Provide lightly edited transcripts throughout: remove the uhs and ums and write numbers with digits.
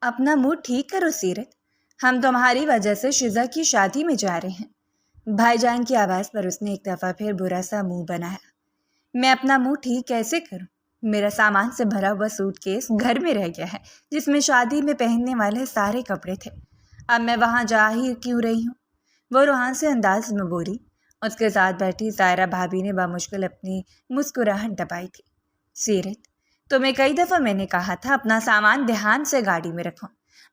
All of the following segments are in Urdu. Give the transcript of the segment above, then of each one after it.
اپنا موڈ ٹھیک کرو سیرت، ہم تمہاری وجہ سے شزا کی شادی میں جا رہے ہیں۔ بھائی جان کی آواز پر اس نے ایک دفعہ پھر برا سا منہ بنایا۔ میں اپنا موڈ ٹھیک کیسے کروں؟ میرا سامان سے بھرا ہوا سوٹ کیس گھر میں رہ گیا ہے جس میں شادی میں پہننے والے سارے کپڑے تھے۔ اب میں وہاں جا ہی کیوں رہی ہوں؟ وہ روحان سے انداز میں بولی۔ اس کے ساتھ بیٹھی سائرہ بھابھی نے بمشکل اپنی مسکراہٹ دبائی تھی۔ سیرت، تمہیں کئی دفعہ میں نے کہا تھا اپنا سامان دھیان سے گاڑی میں رکھو،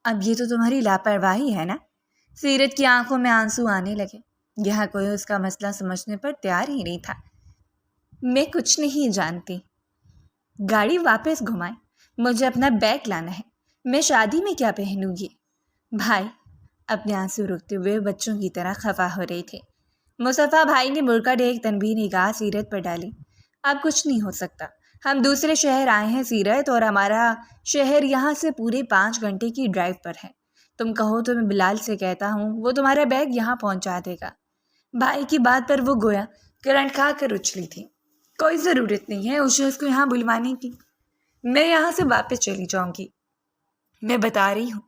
اب یہ تو تمہاری لاپرواہی ہے نا؟ سیرت کی آنکھوں میں آنسو آنے لگے۔ یہاں کوئی اس کا مسئلہ سمجھنے پر تیار ہی نہیں تھا۔ میں کچھ نہیں جانتی، گاڑی واپس گھمائیں، مجھے اپنا بیگ لانا ہے، میں شادی میں کیا پہنوں گی؟ بھائی اپنے آنسو روکتے ہوئے بچوں کی طرح خفا ہو رہی تھی۔ مصطفیٰ بھائی نے مڑ کر ایک تنبیہ نگاہ سیرت پر ڈالی۔ اب کچھ نہیں ہو سکتا، ہم دوسرے شہر آئے ہیں سیرت، اور ہمارا شہر یہاں سے پورے 5 گھنٹے کی ڈرائیو پر ہے۔ تم کہو تو میں بلال سے کہتا ہوں، وہ تمہارا بیگ یہاں پہنچا دے گا۔ بھائی کی بات پر وہ گویا کرنٹ کھا کر اچھلی تھی۔ کوئی ضرورت نہیں ہے اس شخص کو یہاں بلوانے کی، میں یہاں سے واپس چلی جاؤں گی، میں بتا رہی ہوں۔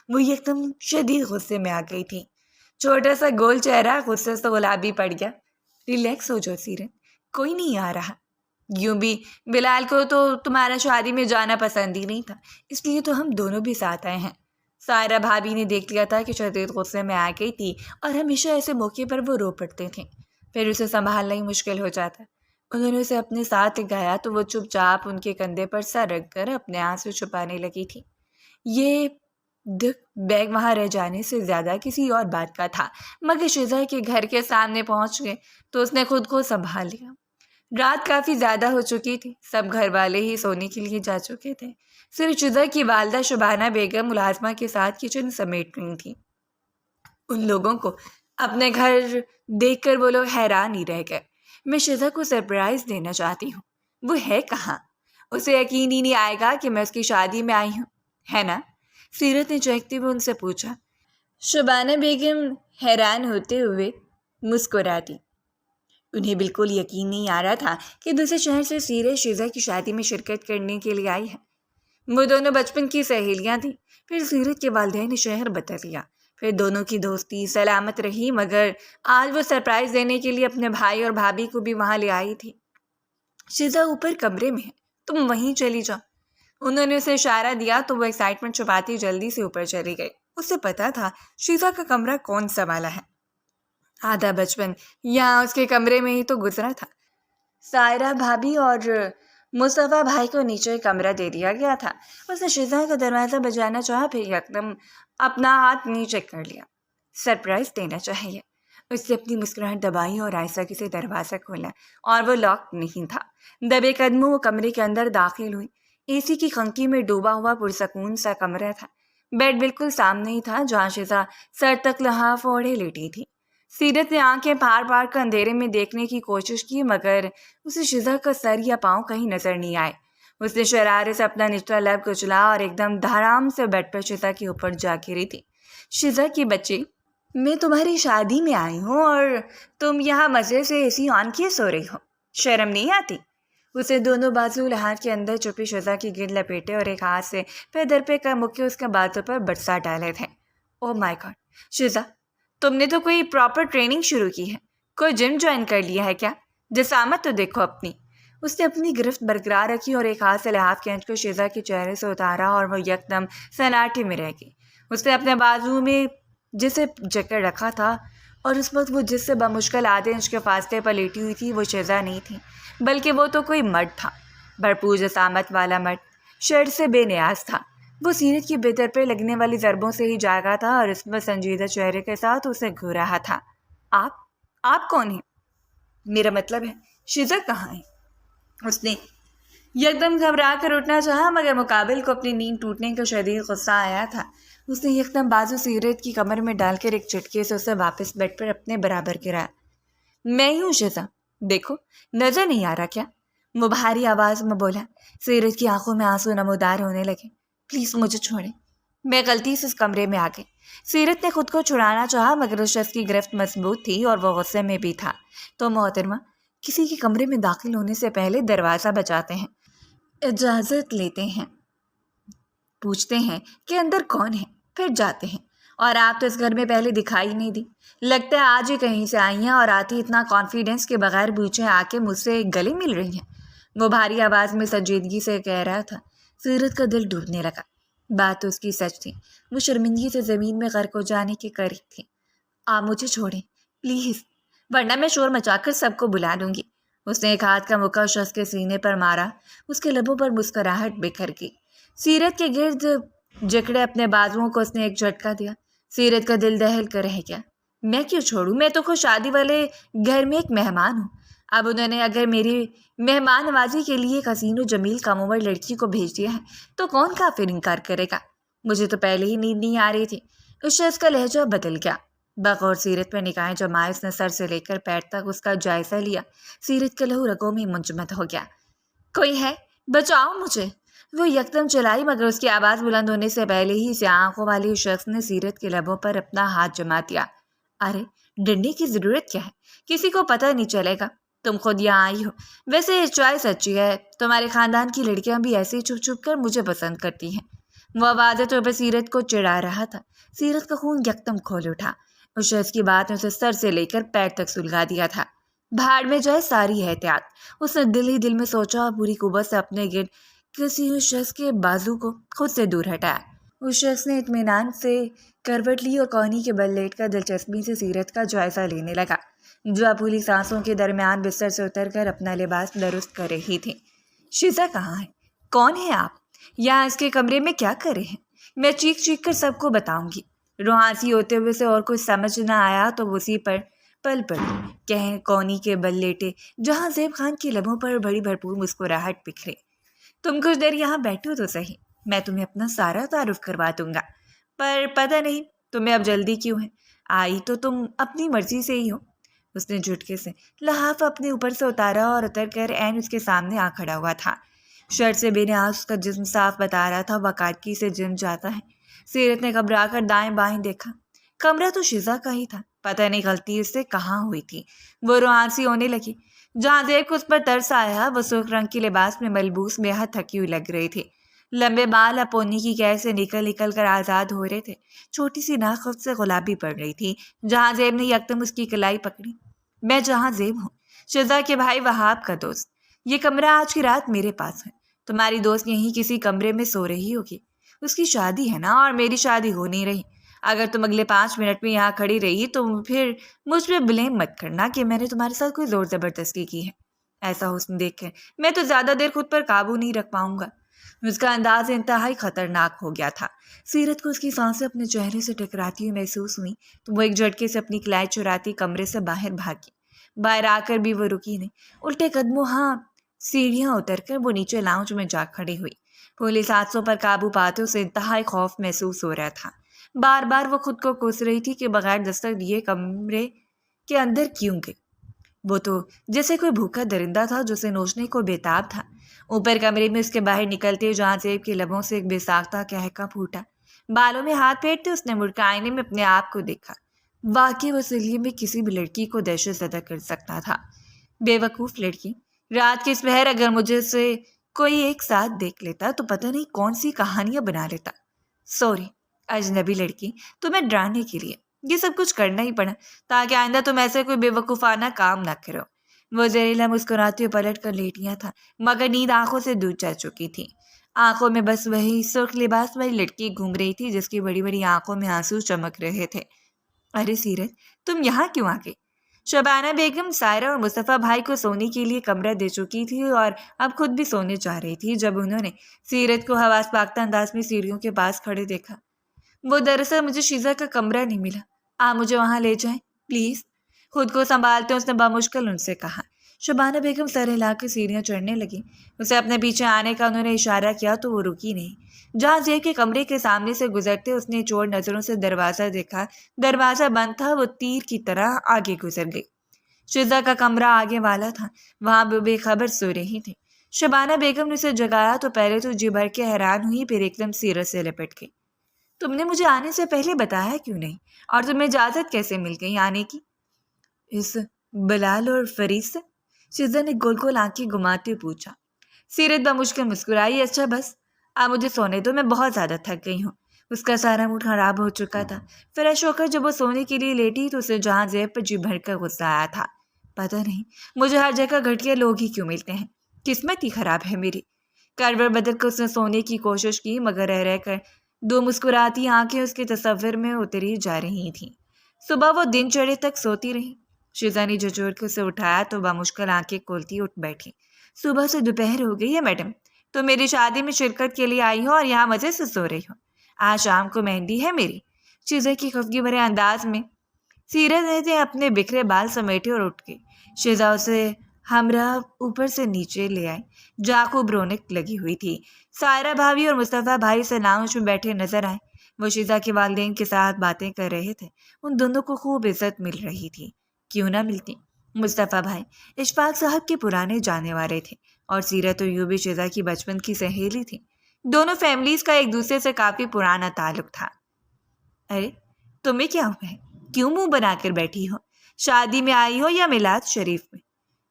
وہ ایک دم شدید غصے میں آ گئی تھی۔ چھوٹا سا گول چہرہ غصے سے گلابی پڑ گیا۔ ریلیکس ہو جاؤ سیرت، کوئی نہیں آ رہا۔ یوں بھی بلال کو تو تمہارا شادی میں جانا پسند ہی نہیں تھا، اس لیے تو ہم دونوں بھی ساتھ آئے ہیں۔ سائرہ بھابھی نے دیکھ لیا تھا کہ شدید غصے میں آ گئی تھی، اور ہمیشہ ایسے موقع پر وہ رو پڑتے تھے، پھر اسے سنبھالنا ہی مشکل ہو جاتا۔ انہوں نے اسے اپنے ساتھ گایا تو وہ چپ چاپ ان کے کندھے پر سر رکھ کر اپنے آنسو چھپانے لگی تھی۔ یہ دکھ بیگ وہاں رہ جانے سے زیادہ کسی اور بات کا تھا، مگر شزا کے گھر کے سامنے پہنچ گئے تو اس نے خود کو سنبھال لیا۔ رات کافی زیادہ ہو چکی تھی، سب گھر والے ہی سونے کے لیے جا چکے تھے، صرف شزا کی والدہ شبانہ بیگم ملازمہ کے ساتھ کچن سمیٹ رہی تھیں۔ ان لوگوں کو اپنے گھر دیکھ کر وہ لوگ حیران ہی رہ گئے۔ میں شزا کو سرپرائز دینا چاہتی ہوں، وہ ہے کہاں؟ اسے یقین ہی نہیں آئے گا کہ میں اس کی شادی میں آئی ہوں، ہے نا؟ سیرت نے چہکتے ہوئے ان سے پوچھا۔ شبانہ بیگم حیران ہوتے ہوئے مسکرا دی۔ انہیں بالکل یقین نہیں آ رہا تھا کہ دوسرے شہر سے سیرت شزا کی شادی میں شرکت کرنے کے لیے آئی ہے۔ وہ دونوں بچپن کی سہیلیاں تھیں، پھر سیرت کے والدین نے شہر بدل لیا، پھر دونوں کی دوستی سلامت رہی، مگر آج وہ سرپرائز دینے کے لیے اپنے بھائی اور بھابھی کو بھی وہاں لے آئی تھی۔ شزا اوپر کمرے میں ہے، تم وہیں چلی جاؤ۔ انہوں نے اسے اشارہ دیا تو وہ ایکسائٹمنٹ چھپاتی جلدی سے اوپر چلی گئی۔ اسے پتا تھا شزا کا کمرہ کون سا والا ہے، آدھا بچپن یہاں اس کے کمرے میں ہی تو گزرا تھا۔ سائرہ بھابھی اور مصطفیٰ بھائی کو نیچے کمرہ دے دیا گیا تھا۔ اس نے شزا کا دروازہ بجانا چاہا، پھر یکدم اپنا ہاتھ نیچے کر لیا۔ سرپرائز دینا چاہیے۔ اس نے اپنی مسکراہٹ دبائی اور آہستہ سے دروازہ کھولا، اور وہ لاک نہیں تھا۔ دبے قدموں وہ کمرے کے اندر داخل ہوئی۔ اے سی کی خنکی میں ڈوبا ہوا پرسکون سا کمرہ تھا۔ بیڈ بالکل سامنے ہی تھا جہاں شزا سر تک لحاف اوڑھے لیٹی تھی۔ سیرت نے آنکھیں پھاڑ پھاڑ کر اندھیرے میں دیکھنے کی کوشش کی، مگر اسے شزا کا سر یا پاؤں کہیں نظر نہیں آئے۔ اس نے شرارے سے اپنا نچلا لب کچلا اور ایک دم دھڑام سے بیڈ پر شزا کے اوپر جا گری تھی۔ شزا کی بچی، میں تمہاری شادی میں آئی ہوں اور تم یہاں مزے سے اے سی آن کیے سو رہی ہو، شرم نہیں آتی؟ اسے دونوں بازو لحاف کے اندر چھپی شزا کی گرد لپیٹے اور ایک ہاتھ سے پہ در پہ کر مکے اس کے بازو پر برسا ڈالے تھے۔ او مائی گاڈ شزا، تم نے تو کوئی پراپر ٹریننگ شروع کی ہے، کوئی جم جوائن کر لیا ہے کیا؟ جسامت تو دیکھو اپنی۔ اس نے اپنی گرفت برقرار رکھی اور ایک ہاتھ سے لحاف کے انچ کو شزا کے چہرے سے اتارا اور وہ یکدم سناٹے میں رہ گئی۔ اس نے اپنے بازو میں جسے جکڑ رکھا تھا، اور اس وقت وہ جس سے بمشکل آدھے انچ کے فاصلے پر لیٹی ہوئی تھی وہ شزا نہیں تھی، بلکہ وہ تو کوئی مرد تھا، بھرپور جسامت والا مرد، شرط سے بے نیاز تھا۔ وہ سیرت کی بستر پہ لگنے والی ضربوں سے ہی جاگا تھا اور اس میں سنجیدہ چہرے کے ساتھ اسے گھور رہا تھا۔ آپ کون ہیں؟ میرا مطلب ہے شزا کہاں ہے؟ اس نے یکدم گھبرا کر اٹھنا چاہا، مگر مقابل کو اپنی نیند ٹوٹنے کا شدید غصہ آیا تھا۔ اس نے یکدم بازو سیرت کی کمر میں ڈال کر ایک چٹکے سے اسے واپس بیڈ پر اپنے برابر گرایا۔ میں ہوں شزا، دیکھو نظر نہیں آ رہا کیا؟ وہ بھاری آواز میں بولا۔ سیرت کی آنکھوں میں آنسو نمودار ہونے لگے۔ پلیز مجھے چھوڑیں، میں غلطی سے اس کمرے میں آ گئی۔ سیرت نے خود کو چھڑانا چاہا، مگر اس شخص کی گرفت مضبوط تھی اور وہ غصے میں بھی تھا۔ تو محترمہ، کسی کے کمرے میں داخل ہونے سے پہلے دروازہ بجاتے ہیں، اجازت لیتے ہیں، پوچھتے ہیں کہ اندر کون ہے، پھر جاتے ہیں، اور آپ تو اس گھر میں پہلے دکھائی نہیں دی۔ لگتا ہے آج ہی کہیں سے آئی ہیں اور آتی اتنا کانفیڈنس کے بغیر پوچھے آ کے مجھ سے گلے مل رہی ہیں۔ وہ بھاری آواز میں سنجیدگی سے کہہ رہا تھا۔ سیرت کا دل ڈوبنے لگا۔ بات تو اس کی سچ تھی، وہ شرمندگی سے زمین میں غرق ہو جانے کے قریب تھی۔ آپ مجھے چھوڑیں پلیز، ورنہ میں شور مچا کر سب کو بلا دوں گی۔ اس نے ایک ہاتھ کا مکہ شخص کے سینے پر مارا، اس کے لبوں پر مسکراہٹ بکھر گئی۔ سیرت کے گرد جکڑے اپنے بازوؤں کو اس نے ایک جھٹکا دیا۔ سیرت کا دل دہل کر رہ گیا۔ میں کیوں چھوڑوں؟ میں تو خود شادی والے گھر میں ایک مہمان ہوں۔ اب انہوں نے اگر میری مہمان نوازی کے لیے ایک حسین و جمیل کم عمر لڑکی کو بھیج دیا ہے تو کون کافر انکار کرے گا؟ مجھے تو پہلے ہی نیند نہیں آ رہی تھی۔ اس شخص کا لہجہ بدل گیا۔ بغور سیرت پر نگاہیں جمائے اس نے سر سے لے کر پیر تک اس کا جائزہ لیا۔ سیرت کے لہو رگوں میں منجمد ہو گیا۔ کوئی ہے؟ بچاؤ مجھے! وہ یکدم چلائی، مگر اس کی آواز بلند ہونے سے پہلے ہی سیاہ آنکھوں والے شخص نے سیرت کے لبوں پر اپنا ہاتھ جما دیا۔ ارے ڈنڈے کی ضرورت کیا ہے؟ کسی کو پتہ نہیں چلے گا تم خود یہاں آئی ہو۔ ویسے چوائس اچھی ہے، تمہارے خاندان کی لڑکیاں بھی ایسے ہی چھپ چھپ کر مجھے پسند کرتی ہیں۔ وہ واضح طور پر سیرت کو چڑھا رہا تھا۔ سیرت کا خون یکدم کھول اٹھا۔ اس شخص کی بات نے اسے سر سے لے کر پیر تک سلگا دیا تھا۔ بھاڑ میں جائے ساری احتیاط، اس نے دل ہی دل میں سوچا اور پوری قوت سے اپنے گرد کسی اس شخص کے بازو کو خود سے دور ہٹایا۔ اس شخص نے اطمینان سے کروٹ لی اور کونی کے بل لیٹ کر دلچسپی سے سیرت کا جائزہ لینے لگا، جو اپولی سانسوں کے درمیان بستر سے اتر کر اپنا لباس درست کر رہی تھی۔ شیزا کہاں ہے؟ کون ہے آپ؟ یہاں اس کے کمرے میں کیا کر رہے ہیں؟ میں چیخ چیخ کر سب کو بتاؤں گی۔ روحانسی ہوتے ہوئے سے اور کچھ سمجھ نہ آیا تو اسی پر پل پڑی کہیں کونی کے بل لیٹے، جہاں زیب خان کے لبوں پر بڑی بھرپور مسکراہٹ بکھری۔ تم کچھ دیر یہاں بیٹھو تو صحیح، میں تمہیں اپنا سارا تعارف کروا دوں گا، پر پتہ نہیں تمہیں اب جلدی کیوں ہے؟ آئی تو تم اپنی مرضی سے ہی ہو۔ اس نے جھٹکے سے لحاف اپنے اوپر سے اتارا اور اتر کر عین اس کے سامنے آ کھڑا ہوا تھا۔ شرٹ سے بے نیاز اس کا جسم صاف بتا رہا تھا وقارکی سے جم جاتا ہے۔ سیرت نے گھبرا کر دائیں بائیں دیکھا۔ کمرہ تو شیزا کا ہی تھا، پتہ نہیں غلطی اس سے کہاں ہوئی تھی۔ وہ روحانسی ہونے لگی۔ جہاں زیب کو اس پر ترس آیا، وہ سرخ رنگ کی لباس میں ملبوس بے حد تھکی ہوئی لگ رہی تھی۔ لمبے بال اپونی کی قید سے نکل نکل کر آزاد ہو رہے تھے۔ چھوٹی سی ناک خود سے گلابی پڑ رہی تھی۔ جہاں زیب نے یکدم اس کی کلائی پکڑی۔ میں جہاں زیب ہوں، شیزا کے بھائی وہاب کا دوست۔ یہ کمرہ آج کی رات میرے پاس ہے۔ تمہاری دوست یہیں کسی کمرے میں سو رہی ہوگی۔ اس کی شادی ہے نا، اور میری شادی ہو نہیں رہی۔ اگر تم اگلے 5 منٹ میں یہاں کھڑی رہی تو پھر مجھ پہ بلیم مت کرنا کہ میں نے تمہارے ساتھ کوئی زور زبردستی کی ہے۔ ایسا حسن دیکھ کر میں تو زیادہ دیر خود پر قابو نہیں رکھ پاؤں گا۔ اس کا انداز انتہائی خطرناک ہو گیا تھا۔ سیرت کو اس کی سانسیں اپنے چہرے سے ٹکراتی ہوئی محسوس ہوئی تو وہ ایک جھٹکے سے اپنی کلائی چراتی کمرے سے باہر بھاگی۔ باہر آ کر بھی وہ رکی نہیں، الٹے قدموں سیڑھیاں اتر کر وہ نیچے لاؤنج میں جا کھڑی ہوئی۔ پولیس حادثوں پر قابو پاتے اسے انتہائی خوف محسوس ہو رہا تھا۔ بار بار وہ خود کو کوس رہی تھی کہ بغیر دستک دیے کمرے کے اندر کیوں گئی۔ وہ تو جیسے کوئی بھوکا درندہ تھا جو اسے نوچنے کو بےتاب تھا۔ اوپر کمرے میں اس کے باہر نکلتے جہاں زیب کے لبوں سے ایک بے ساختہ قہقہ پھوٹا۔ بالوں میں ہاتھ پھیرتے اس نے مڑ کر آئینے میں اپنے آپ کو دیکھا۔ واقعی وہ سلیے میں کسی بھی لڑکی کو دہشت زدہ کر سکتا تھا۔ بے وقوف لڑکی، رات کے اس پہر اگر مجھے سے کوئی ایک ساتھ دیکھ لیتا تو پتہ نہیں کون سی کہانیاں بنا لیتا۔ سوری اجنبی لڑکی، تمہیں ڈرانے کے لیے یہ سب کچھ کرنا ہی پڑا تاکہ آئندہ تم ایسے کوئی بے وقوفانہ کام نہ کرو۔ وہ زہریلا مسکراتی ہوئے پلٹ کر لیٹ گیا تھا، مگر نیند آنکھوں سے دور جا چکی تھی۔ آنکھوں میں بس وہی سرخ لباس والی لڑکی گھوم رہی تھی جس کی بڑی بڑی آنکھوں میں آنسو چمک رہے تھے۔ ارے سیرت، تم یہاں کیوں آ گئی؟ شبانہ بیگم سائرہ اور مصطفیٰ بھائی کو سونے کے لیے کمرہ دے چکی تھی اور اب خود بھی سونے جا رہی تھی جب انہوں نے سیرت کو حواس باختہ انداز میں سیڑھیوں کے پاس کھڑے دیکھا۔ وہ دراصل مجھے شیزا کا کمرہ نہیں ملا، آپ مجھے وہاں لے جائیں پلیز، خود کو سنبھالتے اس نے بمشکل ان سے کہا۔ شبانہ بیگم سر ہلا کے سیڑھیاں چڑھنے لگی۔ اسے اپنے پیچھے آنے کا انہوں نے اشارہ کیا تو وہ رکی نہیں۔ جہاں زیب کے کمرے کے سامنے سے گزرتے اس نے چور نظروں سے دروازہ دیکھا۔ دروازہ بند تھا، وہ تیر کی طرح آگے گزر گئی۔ شیزا کا کمرہ آگے والا تھا، وہاں وہ بے خبر سو رہی تھی۔ شبانہ بیگم نے اسے جگایا تو پہلے تو جی بھر کے حیران ہوئی، پھر ایک دم سیرت سے لپٹ گئی۔ تم نے مجھے آنے سے پہلے بتایا کیوں نہیں، اور تمہیں اجازت کیسے مل گئی آنے کی؟ اس بلال اور فرید سے؟ شیزا نے گول گول آنکھیں گھماتے پوچھا۔ سیرت بمشکل مسکرائی۔ اچھا بس آپ مجھے سونے دو، میں بہت زیادہ تھک گئی ہوں۔ اس کا سارا موڈ خراب ہو چکا تھا۔ فریش ہو کر جب وہ سونے کے لیے لیٹی تو اسے جہاں زیب پر جی بھر کر غصہ آیا تھا۔ پتہ نہیں مجھے ہر جگہ گھٹیا لوگ ہی کیوں ملتے ہیں، قسمت ہی خراب ہے میری۔ کروٹ بدل کر اس نے سونے کی کوشش کی، مگر رہ رہ کر دو مسکراتی آنکھیں اس کے تصور میں اتری جا رہی تھیں۔ صبح وہ دن چڑھے تک سوتی رہی۔ شیزا نے جھجھوڑ کے اسے اٹھایا تو بامشکل آنکھیں کھولتی اٹھ بیٹھی۔ صبح سے دوپہر ہو گئی ہے میڈم، تو میری شادی میں شرکت کے لیے آئی ہو اور یہاں مزے سے سو رہی ہو۔ آج شام کو مہندی ہے میری۔ شیزا کی خفگی بھرے انداز میں سیرت نے اپنے بکھرے بال سمیٹے اور اٹھ گئی۔ شیزا اسے ہمراہ اوپر سے نیچے لے آئے، جہاں خوب رونق لگی ہوئی تھی۔ سائرہ بھابھی اور مصطفیٰ بھائی سے لاؤنج میں بیٹھے نظر آئے۔ وہ شیزا کے والدین کے ساتھ باتیں کر رہے تھے۔ ان دونوں کو خوب عزت مل رہی تھی۔ کیوں نہ ملتی؟ مصطفیٰ بھائی اشفاق صاحب کے پرانے جانے والے تھے اور سیرت و یوبی شیزا کی بچپن کی سہیلی تھی۔ دونوں فیملیز کا ایک دوسرے سے کافی پرانا تعلق تھا۔ ارے تمہیں کیا ہوا ہے؟ کیوں منہ بنا کر بیٹھی ہو؟ شادی میں آئی ہو یا میلاد شریف میں؟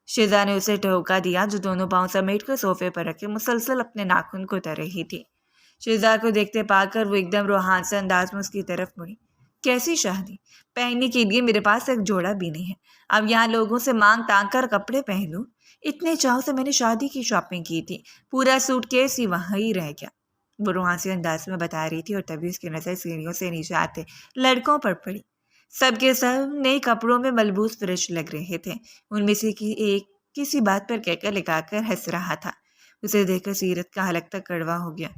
شیزا نے اسے ٹھوکا دیا، جو دونوں پاؤں سمیٹ کر صوفے پر رکھے مسلسل اپنے ناخن کو تر رہی تھی۔ شیزا کو دیکھتے پا کر وہ ایک دم روحان سے انداز میں اس کی طرف مڑی۔ کیسی شادی؟ پہننے کے لیے میرے پاس ایک جوڑا بھی نہیں ہے، اب یہاں لوگوں سے مانگ تانگ کر کپڑے پہن لوں؟ اتنے چاہوں سے میں نے شادی کی شاپنگ کی تھی، پورا سوٹ کیس ہی وہاں ہی رہ گیا، وہ روحانسی انداز میں بتا رہی تھی۔ اور تبھی اس کی نظر سیڑھیوں سے نیچے آتے لڑکوں پر پڑی۔ سب کے سب نئے کپڑوں میں ملبوس فریش لگ رہے تھے۔ ان میں سے ایک کسی بات پر کہکا لگا کر ہنس رہا تھا۔ اسے دیکھ کر سیرت کا حلق تک کڑوا ہو گیا۔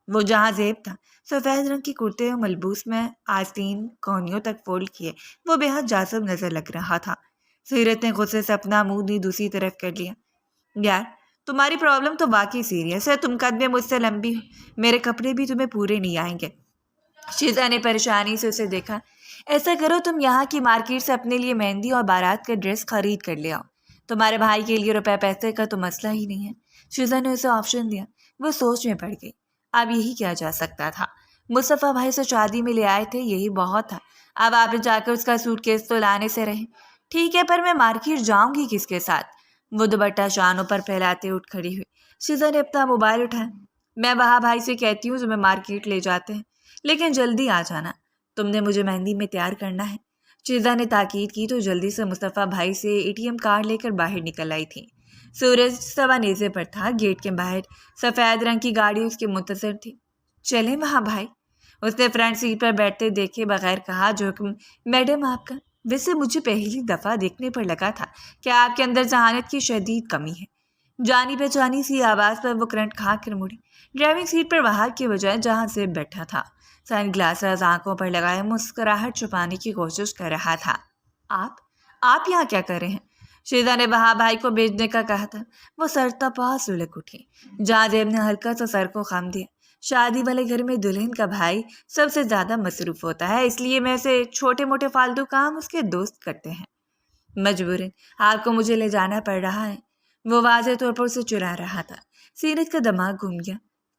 وہ جہاں زیب تھا، سفید رنگ کے کرتے اور ملبوس میں آستین کونیوں تک فولڈ کیے، وہ بے حد جاذب نظر لگ رہا تھا۔ سیرت نے غصے سے اپنا منہ دوسری طرف کر لیا۔ یار تمہاری پرابلم تو واقعی سیریس ہے، تم قد میں مجھ سے لمبی ہو، میرے کپڑے بھی تمہیں پورے نہیں آئیں گے۔ شیزا نے پریشانی سے اسے دیکھا۔ ایسا کرو تم یہاں کی مارکیٹ سے اپنے لیے مہندی اور بارات کا ڈریس خرید کر لے آؤ، تمہارے بھائی کے لیے روپے پیسے کا تو مسئلہ ہی نہیں ہے۔ شیزا نے اسے آپشن دیا۔ وہ سوچ میں پڑ گئی۔ اب یہی کیا جا سکتا تھا؟ مصطفیٰ بھائی سے شادی میں لے آئے تھے، یہی بہت تھا۔ اب آپ جا کر اس کا سوٹ کیس تو لانے سے رہے۔ ٹھیک ہے، پر میں مارکیٹ جاؤں گی کس کے ساتھ؟ وہ دوپٹہ شانوں پر پھیلاتے اٹھ کھڑی ہوئی۔ شیزا نے اپنا موبائل اٹھایا۔ میں وہاں بھائی سے کہتی ہوں جو میں مارکیٹ لے جاتے ہیں، لیکن جلدی آ جانا، تم نے مجھے مہندی میں تیار کرنا ہے۔ شیزا نے تاکید کی تو جلدی سے مصطفیٰ بھائی سے ATM کارڈ لے کر باہر نکل آئی تھی۔ سورج سوا نیزے پر تھا۔ گیٹ کے باہر سفید رنگ کی گاڑی اس کے منتظر تھی۔ چلیں وہاں بھائی؟ اس نے فرنٹ سیٹ پر بیٹھتے دیکھے بغیر کہا۔ جو حکم میڈم آپ کا؟ ویسے مجھے پہلی دفعہ دیکھنے پر لگا تھا کہ آپ کے اندر ذہانت کی شدید کمی ہے۔ جانی پہچانی سی آواز پر وہ کرنٹ کھا کر مڑی۔ ڈرائیونگ سیٹ پر باہر کے بجائے جہاں سے بیٹھا تھا، سن گلاسز آنکھوں پر لگائے مسکراہٹ چھپانے کی کوشش کر رہا تھا۔ آپ یہاں کیا کر رہے ہیں؟ شیزا نے وہاں بھائی کو بھیجنے کا کہا تھا۔ وہ سر تپا سلک اٹھی۔ جہاں زیب نے ہلکا سا سر کو خم دیا۔ شادی والے گھر میں دلہن کا بھائی سب سے زیادہ مصروف ہوتا ہے، اس لیے میں سے چھوٹے موٹے فالتو کام اس کے دوست کرتے ہیں۔ مجبوراً آپ کو مجھے لے جانا پڑ رہا ہے، وہ واضح طور پر اسے چرا رہا تھا۔ سیرت کا دماغ گھوم گیا۔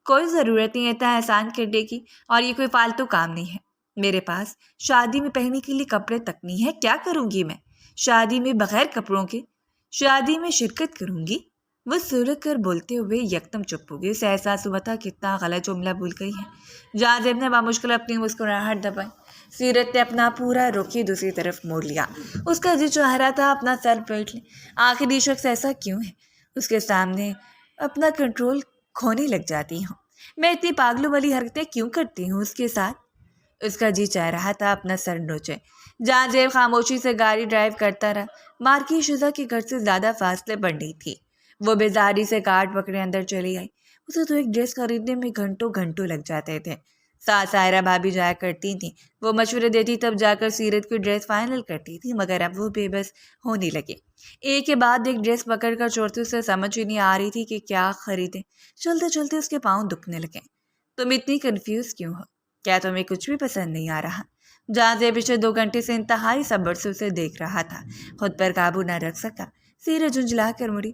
کوئی ضرورت نہیں اتنا احسان کرنے کی، اور یہ کوئی فالتو کام نہیں ہے۔ میرے پاس شادی میں پہننے کے لیے کپڑے تک نہیں ہے، کیا کروں گی میں شادی میں بغیر کپڑوں کے؟ شادی میں شرکت کروں گی؟ وہ سلک کر بولتے ہوئے یکدم چپ ہو گئی۔ اسے احساس ہوا تھا کتنا غلط جملہ بھول گئی ہے۔ جہاں زیب نے بامشکل اپنی مسکراہٹ دبائی۔ سیرت نے اپنا پورا رخ ہی دوسری طرف موڑ لیا۔ اس کا جی چاہ رہا تھا اپنا سر پیٹ لے۔ آخر یہ شخص ایسا کیوں ہے؟ اس کے سامنے اپنا کنٹرول کھونے لگ جاتی ہوں۔ میں اتنی پاگلوں والی حرکتیں کیوں کرتی ہوں اس کے ساتھ؟ اس کا جی چاہ رہا تھا اپنا سر نوچے۔ جہاں زیب خاموشی سے گاڑی ڈرائیو کرتا رہا۔ مارکیٹ شیزا کے گھر سے زیادہ فاصلے پر نہیں تھی۔ وہ بیزاری سے کارڈ پکڑے اندر چلی آئی۔ اسے تو ایک ڈریس خریدنے میں گھنٹوں گھنٹوں لگ جاتے تھے۔ ساتھ سائرہ بھابھی جایا کرتی تھیں، وہ مشورے دیتی تب جا کر سیرت کی ڈریس فائنل کرتی تھی، مگر اب وہ بے بس ہونے لگے۔ ایک کے بعد ایک ڈریس پکڑ کر چھوڑتے اسے سمجھ ہی نہیں آ رہی تھی کہ کیا خریدے۔ چلتے چلتے اس کے پاؤں دکھنے لگے۔ تم اتنی کنفیوز کیوں ہو؟ کیا تمہیں کچھ بھی پسند نہیں آ رہا؟ جہاں سے پچھلے 2 گھنٹے سے انتہائی صبر سے اسے دیکھ رہا تھا، خود پر قابو نہ رکھ سکا۔ سیرت جھنجھلا کر مڑی۔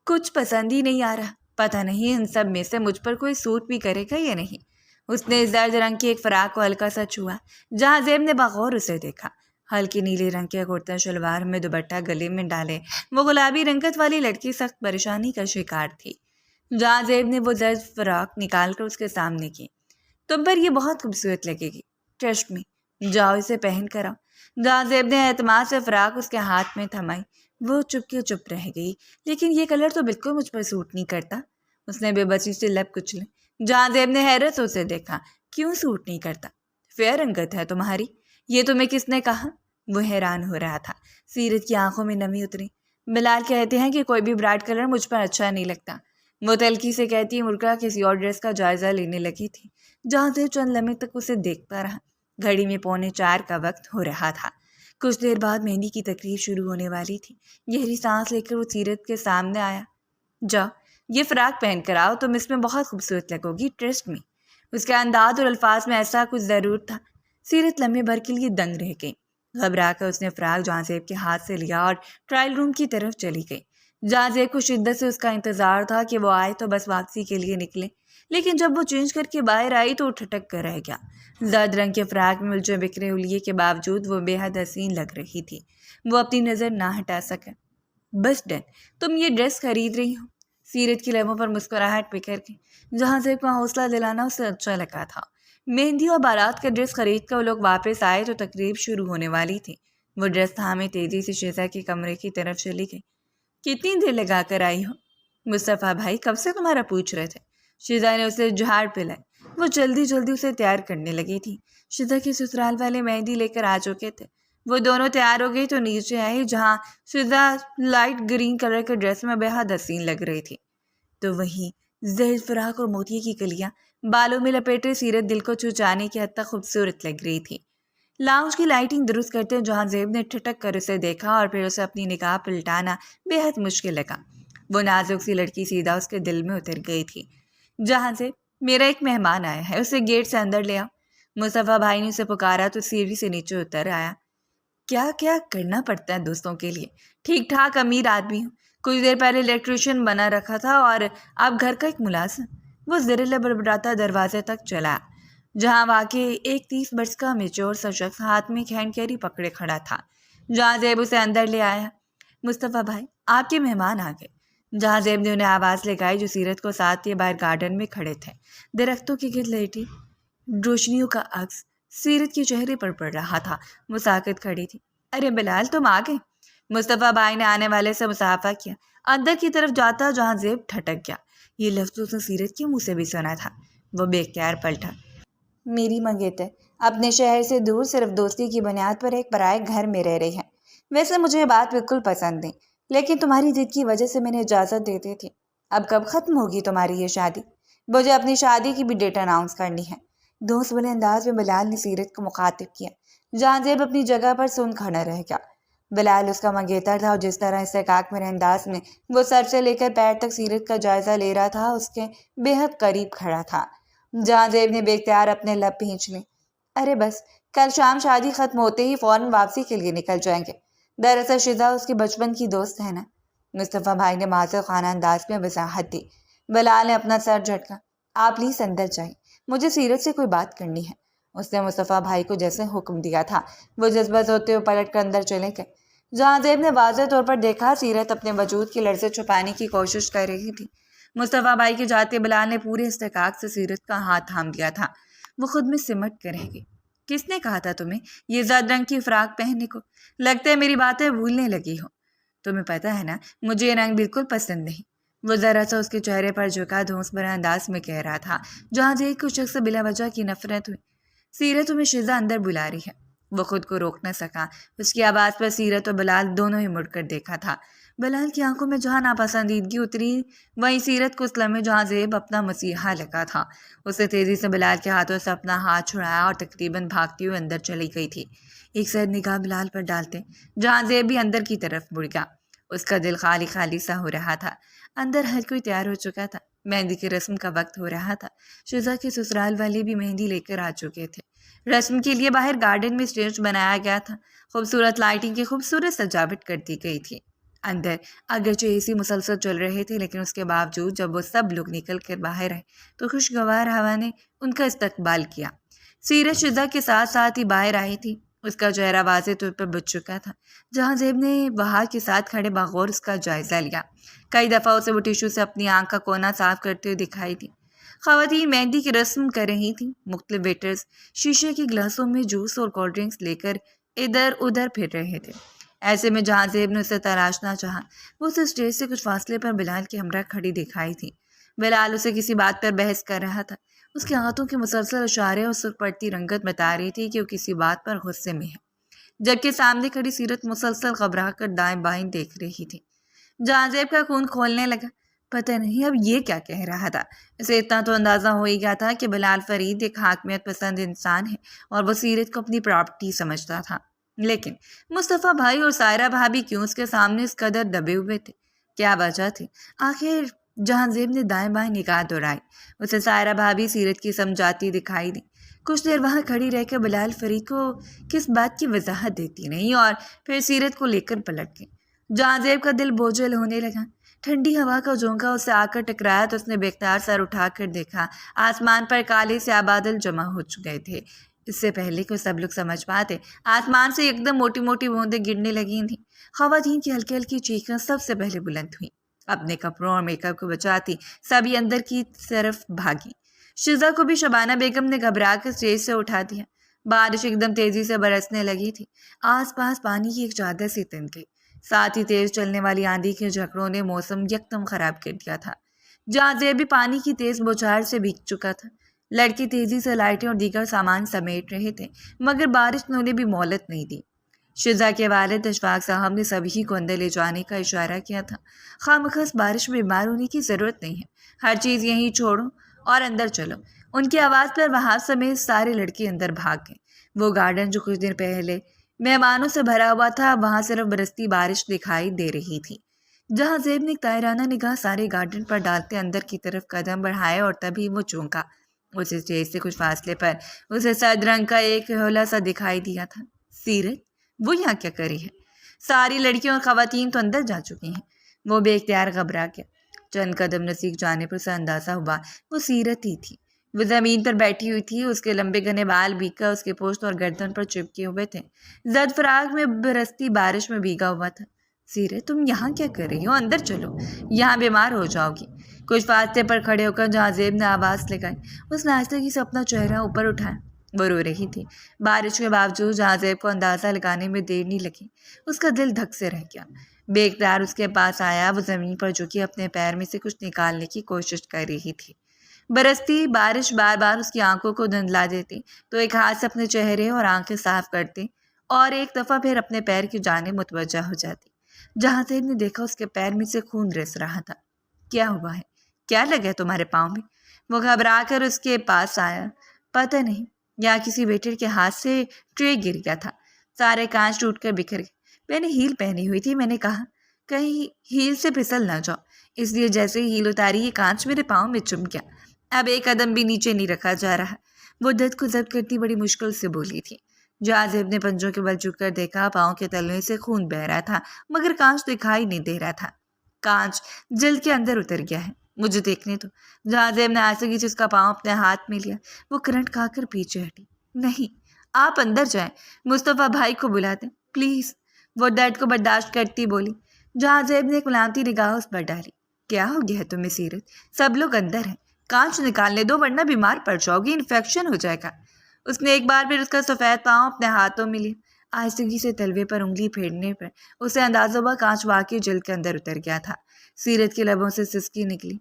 کچھ پسند ہی نہیں آ رہا؟ پتہ نہیں ان سب میں سے مجھ پر کوئی سوٹ بھی کرے گا یا نہیں۔ اس نے زرد رنگ کی ایک فراق کو ہلکا سا چھوا۔ جہاں زیب نے بغور اسے دیکھا۔ ہلکی نیلے رنگ کے کرتا شلوار میں دوپٹہ گلے میں ڈالے وہ گلابی رنگت والی لڑکی سخت پریشانی کا شکار تھی۔ جہاں زیب نے وہ زرد فراق نکال کر اس کے سامنے کی۔ تم پر یہ بہت خوبصورت لگے گی، ٹرسٹ میں، جاؤ اسے پہن کر آؤ۔ جہاں زیب نے اعتماد سے فراق اس کے ہاتھ میں تھمائی۔ وہ چپ رہ گئی۔ لیکن یہ کلر تو بالکل مجھ پر سوٹ نہیں کرتا، اس نے بے بسی سے لب کچلے۔ جہاں زیب نے حیرت سے اسے دیکھا۔ کیوں سوٹ نہیں کرتا؟ فیئر رنگت ہے تمہاری۔ یہ تمہیں کس نے کہا؟ وہ حیران ہو رہا تھا۔ سیرت کی آنکھوں میں نمی اتری۔ بلال کہتے ہیں کہ کوئی بھی برائٹ کلر مجھ پر اچھا نہیں لگتا، وہ تلخی سے کہتی مرکا کسی اور ڈریس کا جائزہ لینے لگی تھی۔ جہاں زیب چند لمحے تک اسے دیکھتا رہا۔ گھڑی میں 3:45 کا وقت ہو رہا تھا۔ کچھ دیر بعد مہندی کی تقریب شروع ہونے والی تھی۔ گہری سانس لے کر وہ سیرت کے سامنے آیا۔ جاؤ یہ فراق پہن کر آؤ، تم اس میں بہت خوبصورت لگو گی، ٹرسٹ میں۔ اس کے انداز اور الفاظ میں ایسا کچھ ضرور تھا۔ سیرت لمحے بھر کے لیے دنگ رہ گئی۔ گھبرا کر اس نے فراق جہاں زیب کے ہاتھ سے لیا اور ٹرائل روم کی طرف چلی گئی۔ جہاں زیب کو شدت سے اس کا انتظار تھا کہ وہ آئے تو بس واپسی کے لیے نکلے، لیکن جب وہ چینج کر کے باہر آئی تو وہ ٹھٹک کر رہ گیا۔ زرد رنگ کے فراق میں الجھے بکھرے حلیے کے باوجود وہ بے حد حسین لگ رہی تھی۔ وہ اپنی نظر نہ ہٹا سکا۔ بس ڈن، تم یہ ڈریس خرید رہی ہو؟ سیرت کی لبوں پر مسکراہٹ بکھر گئی۔ جہاں زیب کو حوصلہ دلانا اسے اچھا لگا تھا۔ مہندی اور بارات کا ڈریس خرید کر وہ لوگ واپس آئے تو تقریب شروع ہونے والی تھی۔ وہ ڈریس تھامے تیزی سے شیزا کے کمرے کی طرف چلی گئی۔ کتنی دیر لگا کر آئی ہو؟ مصطفیٰ بھائی کب سے تمہارا پوچھ رہے تھے۔ شیزا نے اسے جھاڑ پلائی۔ وہ جلدی اسے تیار کرنے لگی تھی۔ شیزا کے سسرال والے مہندی لے کر آ چکے تھے۔ وہ دونوں تیار ہو گئی تو نیچے آئی، جہاں شیزا لائٹ گرین کلر کے ڈریس میں بے حد حسین لگ رہی تھی، تو وہیں زرد فراق اور موتیے کی کلیاں بالوں میں لپیٹے سیرت دل کو چھو جانے کی حد تک خوبصورت لگ رہی تھی۔ لاؤنج کی لائٹنگ درست کرتے جہاں زیب نے ٹھٹک کر اسے دیکھا اور پھر اسے اپنی نگاہ پلٹانا بے حد مشکل لگا۔ وہ نازک سی لڑکی سیدھا اس کے دل میں اتر گئی تھی۔ جہاں زیب، میرا ایک مہمان آیا ہے، اسے گیٹ سے اندر لے آؤ۔ مصطفیٰ بھائی نے اسے پکارا تو سیڑھی سے نیچے اتر آیا۔ کیا کیا کرنا پڑتا ہے دوستوں کے لیے۔ ٹھیک ٹھاک امیر آدمی ہوں، کچھ دیر پہلے الیکٹریشین بنا رکھا تھا اور اب گھر کا ایک ملازم۔ وہ زرلا بڑبڑاتا دروازے تک چلا، جہاں واقعی ایک 30 برس کا میچور سا شخص ہاتھ میں ہینڈ کیری پکڑے کھڑا تھا۔ جہاں زیب اسے اندر لے آیا۔ مصطفیٰ بھائی، آپ کے مہمان آ گئے۔ جہاں زیب نے انہیں آواز لگائی جو سیرت کو ساتھ لیے باہر گارڈن میں کھڑے تھے۔ درختوں کے گرد لیٹی روشنیوں کا عکس سیرت کے چہرے پر پڑ رہا تھا۔ وہ ساکت کھڑی تھی۔ ارے بلال، تم آ گئے۔ مصطفیٰ بھائی نے آنے والے سے مصافحہ کیا۔ اندر کی طرف جاتا جہاں زیب ٹھٹک گیا۔ یہ لفظ اس نے سیرت کے منہ سے بھی سنا تھا۔ وہ بے اختیار پلٹا۔ میری منگیتر اپنے شہر سے دور صرف دوستی کی بنیاد پر ایک پرائے گھر میں رہ رہی ہے۔ ویسے مجھے یہ بات بالکل پسند نہیں، لیکن تمہاری ضد کی وجہ سے میں نے اجازت دے دی تھی۔ اب کب ختم ہوگی تمہاری یہ شادی؟ مجھے اپنی شادی کی بھی ڈیٹ اناؤنس کرنی ہے۔ دوست بنے انداز میں بلال نے سیرت کو مخاطب کیا۔ جہاں زیب اپنی جگہ پر سن کھڑا رہ گیا۔ بلال اس کا منگیتر تھا اور جس طرح استحقاق میرے انداز میں وہ سر سے لے کر پیر تک سیرت کا جائزہ لے رہا تھا، اس کے بے حد قریب کھڑا تھا۔ جہاں زیب نے بے اختیار اپنے لب بھینچ لی۔ ارے بس، کل شام شادی ختم ہوتے ہی فوراً واپسی کے لیے نکل جائیں گے۔ دراصل شیزا اس کی بچپن کی دوست ہے نا۔ مصطفیٰ بھائی نے معذر خانہ انداز میں وضاحت دی۔ بلال نے اپنا سر جھٹکا۔ آپ پلیز اندر جائیں، مجھے سیرت سے کوئی بات کرنی ہے۔ اس نے مصطفیٰ بھائی کو جیسے حکم دیا تھا۔ وہ جذبات ہوتے ہوئے پلٹ کر اندر چلے گئے۔ جہاں زیب نے واضح طور پر دیکھا سیرت اپنے وجود کی لرزے چھپانے کی کوشش کر رہی تھی۔ مصطفیٰ بھائی کے جاتے بلال نے پورے استحقاق سے سیرت کا ہاتھ تھام دیا تھا۔ وہ خود میں سمٹ کر رہ گئی۔ کس نے کہا تھا تمہیں یہ زرد رنگ کی فراق پہننے کو؟ لگتا ہے میری باتیں بھولنے لگی ہو۔ تمہیں پتہ ہے نا مجھے یہ رنگ بالکل پسند نہیں۔ وہ ذرا سا اس کے چہرے پر جھکا دھونس بھرا انداز میں کہہ رہا تھا۔ جہاں زیب کو شخص سے بلا وجہ کی نفرت ہوئی۔ سیرت تمہیں شیزا اندر بلا رہی ہے۔ وہ خود کو روک نہ سکا۔ اس کی آواز پر سیرت اور بلال دونوں ہی مڑ کر دیکھا تھا۔ بلال کی آنکھوں میں جہاں ناپسندیدگی اتری، وہیں سیرت کو اس لمحے جہاں زیب اپنا مسیحا لگا تھا۔ اس نے تیزی سے بلال کے ہاتھوں سے اپنا ہاتھ چھڑایا اور تقریباً بھاگتی ہوئے اندر چلی گئی تھی۔ ایک سید نگاہ بلال پر ڈالتے جہاں زیب بھی اندر کی طرف مڑ گیا۔ اس کا دل خالی خالی سا ہو رہا تھا۔ اندر ہر کوئی تیار ہو چکا تھا۔ مہندی کی رسم کا وقت ہو رہا تھا۔ شیزا کے سسرال والے بھی مہندی لے کر آ چکے تھے۔ رسم کے لیے باہر گارڈن میں اسٹیج بنایا گیا تھا۔ خوبصورت لائٹنگ کی خوبصورت سجاوٹ کر دی گئی تھی۔ اندر اگرچہ اے سی مسلسل چل رہے تھے، لیکن اس کے باوجود جب وہ سب لوگ نکل کر باہر آئے تو خوشگوار ہوا نے ان کا استقبال کیا۔ سیرت شیزا کے ساتھ ساتھ ہی باہر آئی تھی۔ اس کا چہرہ واضح طور پر بجھ چکا تھا۔ جہاں زیب نے وہاں کے ساتھ کھڑے بغور اس کا جائزہ لیا۔ کئی دفعہ اسے وہ ٹیشو سے اپنی آنکھ کا کونا صاف کرتے ہوئے دکھائی دی۔ خواتین مہندی کی رسم کر رہی تھیں۔ مختلف ویٹرز شیشے کے گلاسوں میں جوس اور کولڈ ڈرنکس لے کر ادھر ادھر پھر رہے تھے۔ ایسے میں جہاں زیب نے اسے تلاشنا چاہا، وہ اسے اسٹیج سے کچھ فاصلے پر بلال کے ہمراہ کھڑی دکھائی تھی۔ بلال اسے کسی بات پر بحث کر رہا تھا۔ اس کے ہاتھوں کے مسلسل اشارے اور سرخ پڑتی رنگت بتا رہی تھی کہ وہ کسی بات پر غصے میں ہے، جبکہ سامنے کھڑی سیرت مسلسل گھبرا کر دائیں بائیں دیکھ رہی تھی۔ جہاں زیب کا خون کھولنے لگا۔ پتہ نہیں اب یہ کیا کہہ رہا تھا۔ اسے اتنا تو اندازہ ہو ہی گیا تھا کہ بلال فرید ایک حاکمیت پسند انسان ہے اور وہ سیرت کو اپنی پراپرٹی سمجھتا تھا، لیکن مصطفیٰ بھائی اور سائرہ بھابھی کیوں اس کے سامنے اس قدر دبے ہوئے تھے؟ کیا وجہ تھی؟ آخر جہاں زیب نے دائیں بائیں نگاہ دوڑائی۔ اسے سائرہ بھابھی سیرت کی سمجھاتی دکھائی دی۔ کچھ دیر وہاں کھڑی رہ کے بلال فرید کو کس بات کی وضاحت دیتی نہیں اور پھر سیرت کو لے کر پلٹ گئی۔ جہاں زیب کا دل بوجھل ہونے لگا۔ ٹھنڈی ہوا کا جھونکا اسے آ کر ٹکرایا تو اس نے بے اختیار سر اٹھا کر دیکھا۔ آسمان پر کالے سیاہ بادل جمع ہو چکے تھے۔ اس سے پہلے کہ سب لوگ سمجھ پاتے، آسمان سے ایک دم موٹی موٹی بوندیں گرنے لگی تھیں۔ خواتین کی ہلکی ہلکی چیخیں سب سے پہلے بلند ہوئیں۔ اپنے کپڑوں اور میک اپ کو بچاتی سبھی اندر کی طرف بھاگی۔ شزا کو بھی شبانہ بیگم نے گھبرا کر اسٹیج سے اٹھا دیا۔ بارش ایک دم تیزی سے برسنے لگی تھی۔ آس پاس پانی کی ایک چادر سی تن گئی۔ ساتھ ہی تیز چلنے والی آندھی کے جھکڑوں نے موسم یکدم خراب کر دیا تھا۔ جہاں زیب بھی پانی کی تیز بوچھار سے بھیگ چکا تھا۔ لڑکی تیزی سے لائٹیں اور دیگر سامان سمیٹ رہے تھے، مگر بارش نے انہیں بھی مہلت نہیں دی۔ شزا کے والد اشفاق صاحب نے سبھی کو اندر لے جانے کا اشارہ کیا تھا۔ خامخص بارش میں بیمار ہونے کی ضرورت نہیں ہے، ہر چیز یہیں چھوڑو اور اندر چلو۔ ان کی آواز پر وہاں سمیت سارے لڑکے اندر بھاگ گئے۔ وہ گارڈن جو کچھ دن پہلے مہمانوں سے بھرا ہوا تھا، وہاں صرف برستی بارش دکھائی دے رہی تھی۔ جہاں زیب نے ایک طائرانہ نگاہ سارے گارڈن پر ڈالتے اندر کی طرف قدم بڑھائے اور تبھی وہ چونکا۔ اسے اسٹیج سے کچھ فاصلے پر اسے سرد رنگ کا ایک حولا سا دکھائی دیا تھا۔ سیرت، وہ یہاں کیا کری ہے؟ ساری لڑکیوں اور خواتین تو اندر جا چکی ہیں۔ وہ بے اختیار گھبرا گیا۔ چند قدم نزدیک جانے پر اسے اندازہ ہوا وہ سیرت ہی تھی۔ وہ زمین پر بیٹھی ہوئی تھی، اس کے لمبے گھنے بال بھیگ کر اس کے پوست اور گردن پر چپکے ہوئے تھے۔ زرد فراق میں برستی بارش میں بھیگا ہوا تھا۔ سیرت، تم یہاں کیا کر رہی ہو؟ اندر چلو، یہاں بیمار ہو جاؤ گی۔ کچھ فاصلے پر کھڑے ہو کر جہاں زیب نے آواز لگائی، اس نے آہستگی سے اپنا چہرہ اوپر اٹھایا۔ وہ رو رہی تھی۔ بارش کے باوجود جہاں زیب کو اندازہ لگانے میں دیر نہیں لگی۔ اس کا دل دھک سے رہ گیا۔ بے اختیار اس کے پاس آیا۔ وہ زمین پر جھکی اپنے پیر میں سے کچھ نکالنے کی کوشش کر رہی تھی۔ برستی بارش بار بار اس کی آنکھوں کو دھندلا دیتی، تو ایک ہاتھ سے اپنے چہرے اور آنکھیں صاف کرتی اور ایک دفعہ پھر اپنے پیر کی جانب متوجہ ہو جاتی۔ جہاں زیب نے دیکھا اس کے پیر میں سے خون رس رہا تھا۔ کیا ہوا ہے؟ کیا لگا ہے تمہارے پاؤں میں؟ وہ گھبرا کر اس کے پاس آیا۔ پتہ نہیں، یا کسی ویٹر کے ہاتھ سے ٹرے گر گیا تھا، سارے کانچ ٹوٹ کر بکھر گئے۔ میں نے ہیل پہنی ہوئی تھی، میں نے کہا کہیں ہیل سے پھسل نہ جاؤ، اس لیے جیسے ہی ہیل اتاری یہ کانچ میرے پاؤں میں چم گیا۔ اب ایک قدم بھی نیچے نہیں رکھا جا رہا۔ وہ درد کو ضبط کرتی بڑی مشکل سے بولی تھی۔ جہاں زیب نے پنجوں کے بل جھک کر دیکھا، پاؤں کے تلوے سے خون بہہ رہا تھا، مگر کانچ دکھائی نہیں دے رہا تھا۔ کانچ جلد کے اندر اتر گیا ہے، مجھے دیکھنے تو۔ جہاں زیب نے آہستگی سے اس کا پاؤں اپنے ہاتھ میں لیا۔ وہ کرنٹ کھا کر پیچھے ہٹی۔ نہیں، آپ اندر جائیں، مصطفیٰ بھائی کو بلا دیں پلیز، وہ درد کو برداشت کرتی بولی۔ جہاں زیب نے ایک ملامتی نگاہ اس پر ڈالی۔ کیا ہو گیا ہے تمہیں سیرت؟ سب لوگ اندر ہیں، کانچ نکالنے دو ورنہ بیمار پڑ جاؤ گی، انفیکشن ہو جائے گا۔ اس نے ایک بار پھر اس کا سفید پاؤں اپنے ہاتھوں میں لیا۔ آہستگی سے تلوے پر انگلی پھیرنے پر اسے اندازہ ہوا کانچ واقعی جلد کے اندر اتر گیا تھا۔ سیرت کے لبوں سے سسکی نکلی۔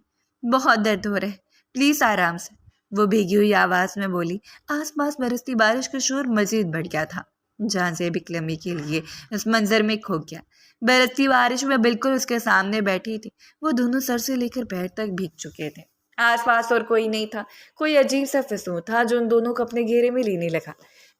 بہت درد ہو رہا ہے، پلیز آرام سے، وہ بھیگی ہوئی آواز میں بولی۔ آس پاس برستی بارش کا شور مزید بڑھ گیا تھا۔ جہاں زیب ایک لمحے کے لیے اس منظر میں کھو گیا۔ برستی بارش میں بالکل اس کے سامنے بیٹھی تھی۔ وہ دونوں سر سے لے کر پیر تک بھیگ چکے تھے۔ آس پاس اور کوئی نہیں تھا۔ کوئی عجیب سا فسون تھا جو ان دونوں کو اپنے گھیرے میں لینے لگا۔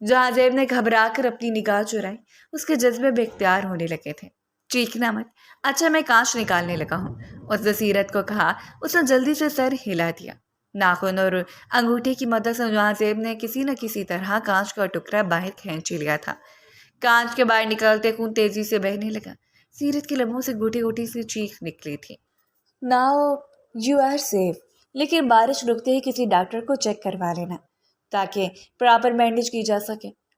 جہاں زیب نے گھبرا کر اپنی نگاہ چرائی۔ اس کے جذبے بے اختیار ہونے لگے تھے۔ چیخنا مت، اچھا میں کانچ نکالنے لگا ہوں، اس نے سیرت کو کہا۔ اس نے جلدی سے سر ہلا دیا۔ ناخن اور انگوٹھے کی مدد سے جہاں زیب نے کسی نہ کسی طرح کانچ کا ٹکڑا باہر کھینچ لیا تھا۔ کانچ کے باہر نکلتے خون تیزی سے بہنے لگا۔ سیرت کے لبوں سے گھوٹی گھوٹی سی چیخ نکلی تھی۔ ناؤ یو آر سیف، لیکن بارش رکتے ہی کسی ڈاکٹر کو چیک کروا لینا تاکہ پراپر بینڈیج کی جا سکے۔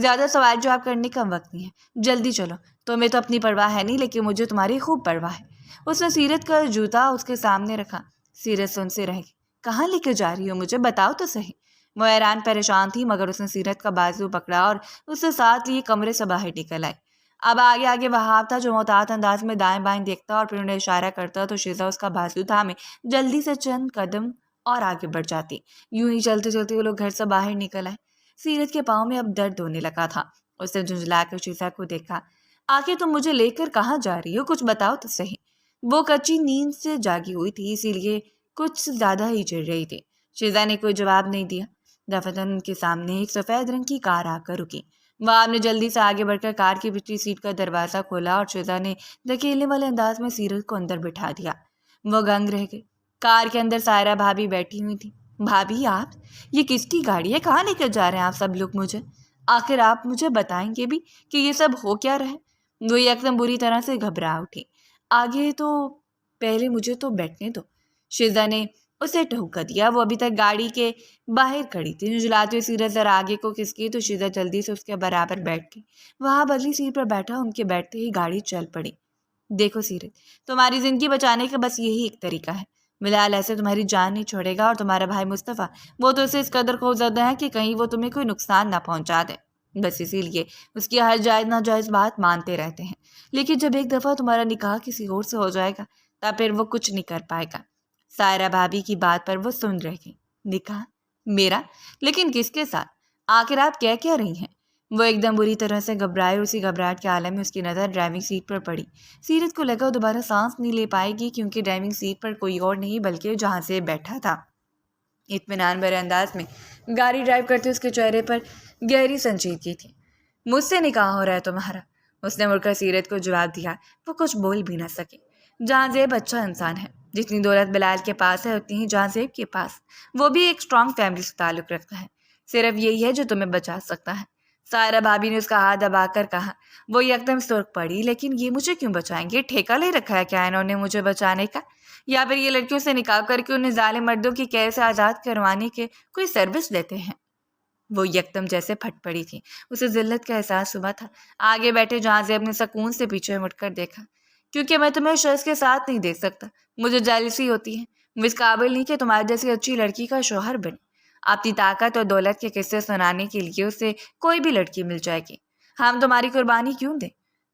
زیادہ سوال جواب کرنے کا وقت نہیں ہے، جلدی چلو۔ تمہیں تو اپنی پرواہ ہے نہیں، لیکن مجھے تمہاری خوب پرواہ ہے۔ اس نے سیرت کا جوتا اس کے سامنے رکھا۔ سیرت سن سے رہ گئی۔ کہاں لے کے جا رہی ہو؟ مجھے بتاؤ تو صحیح۔ وہ حیران پریشان تھی، مگر اس نے سیرت کا بازو پکڑا اور اسے ساتھ لیے کمرے سے باہر نکل آئی۔ اب آگے آگے وہاب تھا جو محتاط انداز میں دائیں بائیں دیکھتا اور پھر انہیں اشارہ کرتا تو شیزا اس کا بازو تھامے جلدی سے چند قدم اور آگے بڑھ جاتی۔ یوں ہی چلتے چلتے وہ لوگ گھر سے باہر نکل آئے۔ سیرت کے پاؤں میں اب درد ہونے لگا تھا۔ اس نے جھنجھلا کر شیزا کو دیکھا۔ آخر تم مجھے لے کر کہاں جا رہی ہو؟ کچھ بتاؤ تو صحیح۔ وہ کچی نیند سے جاگی ہوئی تھی، اسی لیے کچھ زیادہ ہی چڑھ رہی تھی۔ شیزا نے کوئی جواب نہیں دیا۔ دفتن ان کے سامنے ایک سفید رنگ کی کار آ کر رکی۔ وہاب نے جلدی سے آگے بڑھ کر کار کی پچھلی سیٹ کا دروازہ کھولا اور شیزا نے دھکیلنے والے انداز میں سیرت کو اندر بٹھا دیا۔ وہ گنگ رہ گئی۔ کار کے اندر سائرہ بھابھی بیٹھی ہوئی تھی۔ بھابھی آپ، یہ کس کی گاڑی ہے؟ کہاں لے کر جا رہے ہیں آپ سب لوگ مجھے؟ آخر آپ مجھے بتائیں گے بھی کہ یہ سب ہو کیا رہے؟ وہ یکدم بری طرح سے گھبرا اٹھی۔ آگے تو پہلے مجھے تو بیٹھنے دو۔ شیزا نے اسے ٹھوکا دیا۔ وہ ابھی تک گاڑی کے باہر کھڑی تھی۔ جھنجھلاتے ہوئے سیرت ذرا آگے کو کھسکی تو شیزا جلدی سے اس کے برابر بیٹھ گئی۔ وہاں اگلی سیٹ پر بیٹھا، ان کے بیٹھتے ہی گاڑی چل پڑی۔ دیکھو سیرت، تمہاری زندگی بچانے کا بس یہی ایک طریقہ ہے۔ بلال ایسے تمہاری جان نہیں چھوڑے گا، اور تمہارا بھائی مصطفیٰ، وہ تو اسے اس قدر خوفزدہ ہے کہ کہیں وہ تمہیں کوئی نقصان نہ پہنچا دے۔ بس اسی لیے اس کی ہر جائز ناجائز بات مانتے رہتے ہیں، لیکن جب ایک دفعہ تمہارا نکاح کسی اور سے ہو جائے گا تب پھر وہ کچھ نہیں کر پائے گا۔ سائرہ بھابھی کی بات پر وہ سن رہ گئی۔ نکاح میرا؟ لیکن کس کے ساتھ؟ آخر آپ کیا رہی ہیں؟ وہ ایک دم بری طرح سے گھبرائے، اور اسی گھبراہٹ کے عالم میں اس کی نظر ڈرائیونگ سیٹ پر پڑی۔ سیرت کو لگا وہ دوبارہ سانس نہیں لے پائے گی، کیونکہ ڈرائیونگ سیٹ پر کوئی اور نہیں بلکہ جہاں سے بیٹھا تھا۔ اطمینان بھرے انداز میں گاڑی ڈرائیو کرتے اس کے چہرے پر گہری سنجیدگی تھی۔ مجھ سے نکاح ہو رہا ہے تمہارا؟ اس نے مڑ کر سیرت کو جواب دیا۔ وہ کچھ بول بھی نہ سکی۔ جہاں زیب اچھا انسان ہے، جتنی دولت بلال کے پاس ہے اتنی ہی جہاں زیب کے پاس۔ وہ بھی ایک اسٹرانگ فیملی سے تعلق رکھتا ہے۔ صرف یہی ہے جو تمہیں بچا سکتا ہے۔ سائرہ بھابھی نے اس کا ہاتھ دبا کر کہا۔ وہ یکدم سرخ پڑی۔ لیکن یہ مجھے کیوں بچائیں گے؟ ٹھیکہ لے رکھا ہے کیا انہوں نے مجھے بچانے کا؟ یا پھر یہ لڑکیوں سے نکاح کر کے انہیں ظالم مردوں کی قید سے آزاد کروانے کے کوئی سروس دیتے ہیں؟ وہ یکدم جیسے پھٹ پڑی تھی۔ اسے ذلت کا احساس ہوا تھا۔ آگے بیٹھے جہاں زیب نے سکون سے پیچھے مڑ کر دیکھا۔ کیونکہ میں تمہیں شخص کے ساتھ نہیں دیکھ سکتا، مجھے جیلسی ہوتی ہے۔ وہ اس قابل نہیں کہ تمہاری جیسی اچھی لڑکی کا شوہر بنے۔ اپنی طاقت اور دولت کے قصے سنانے کے لیے اسے کوئی بھی لڑکی مل جائے گی۔ ہم تمہاری قربانی کیوں دیں؟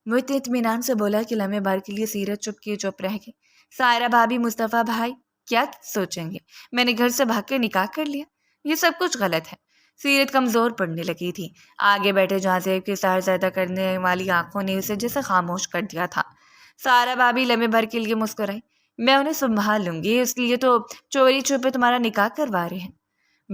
وہ اتنے اطمینان سے بولا کہ لمحے بھر کے لیے سیرت چپ رہ گئی۔ سائرہ بھابھی، مصطفیٰ بھائی کیا سوچیں گے؟ میں نے گھر سے بھاگ کے نکاح کر لیا؟ یہ سب کچھ غلط ہے۔ سیرت کمزور پڑنے لگی تھی۔ آگے بیٹھے جہاں زیب کے سہر زیادہ کرنے والی آنکھوں نے اسے جیسے خاموش کر دیا تھا۔ سائرہ بھابھی لمحے بھر کے لیے مسکرائی۔ میں انہیں سنبھال لوں گی، اس لیے تو چوری چھپے تمہارا نکاح کروا رہے ہیں۔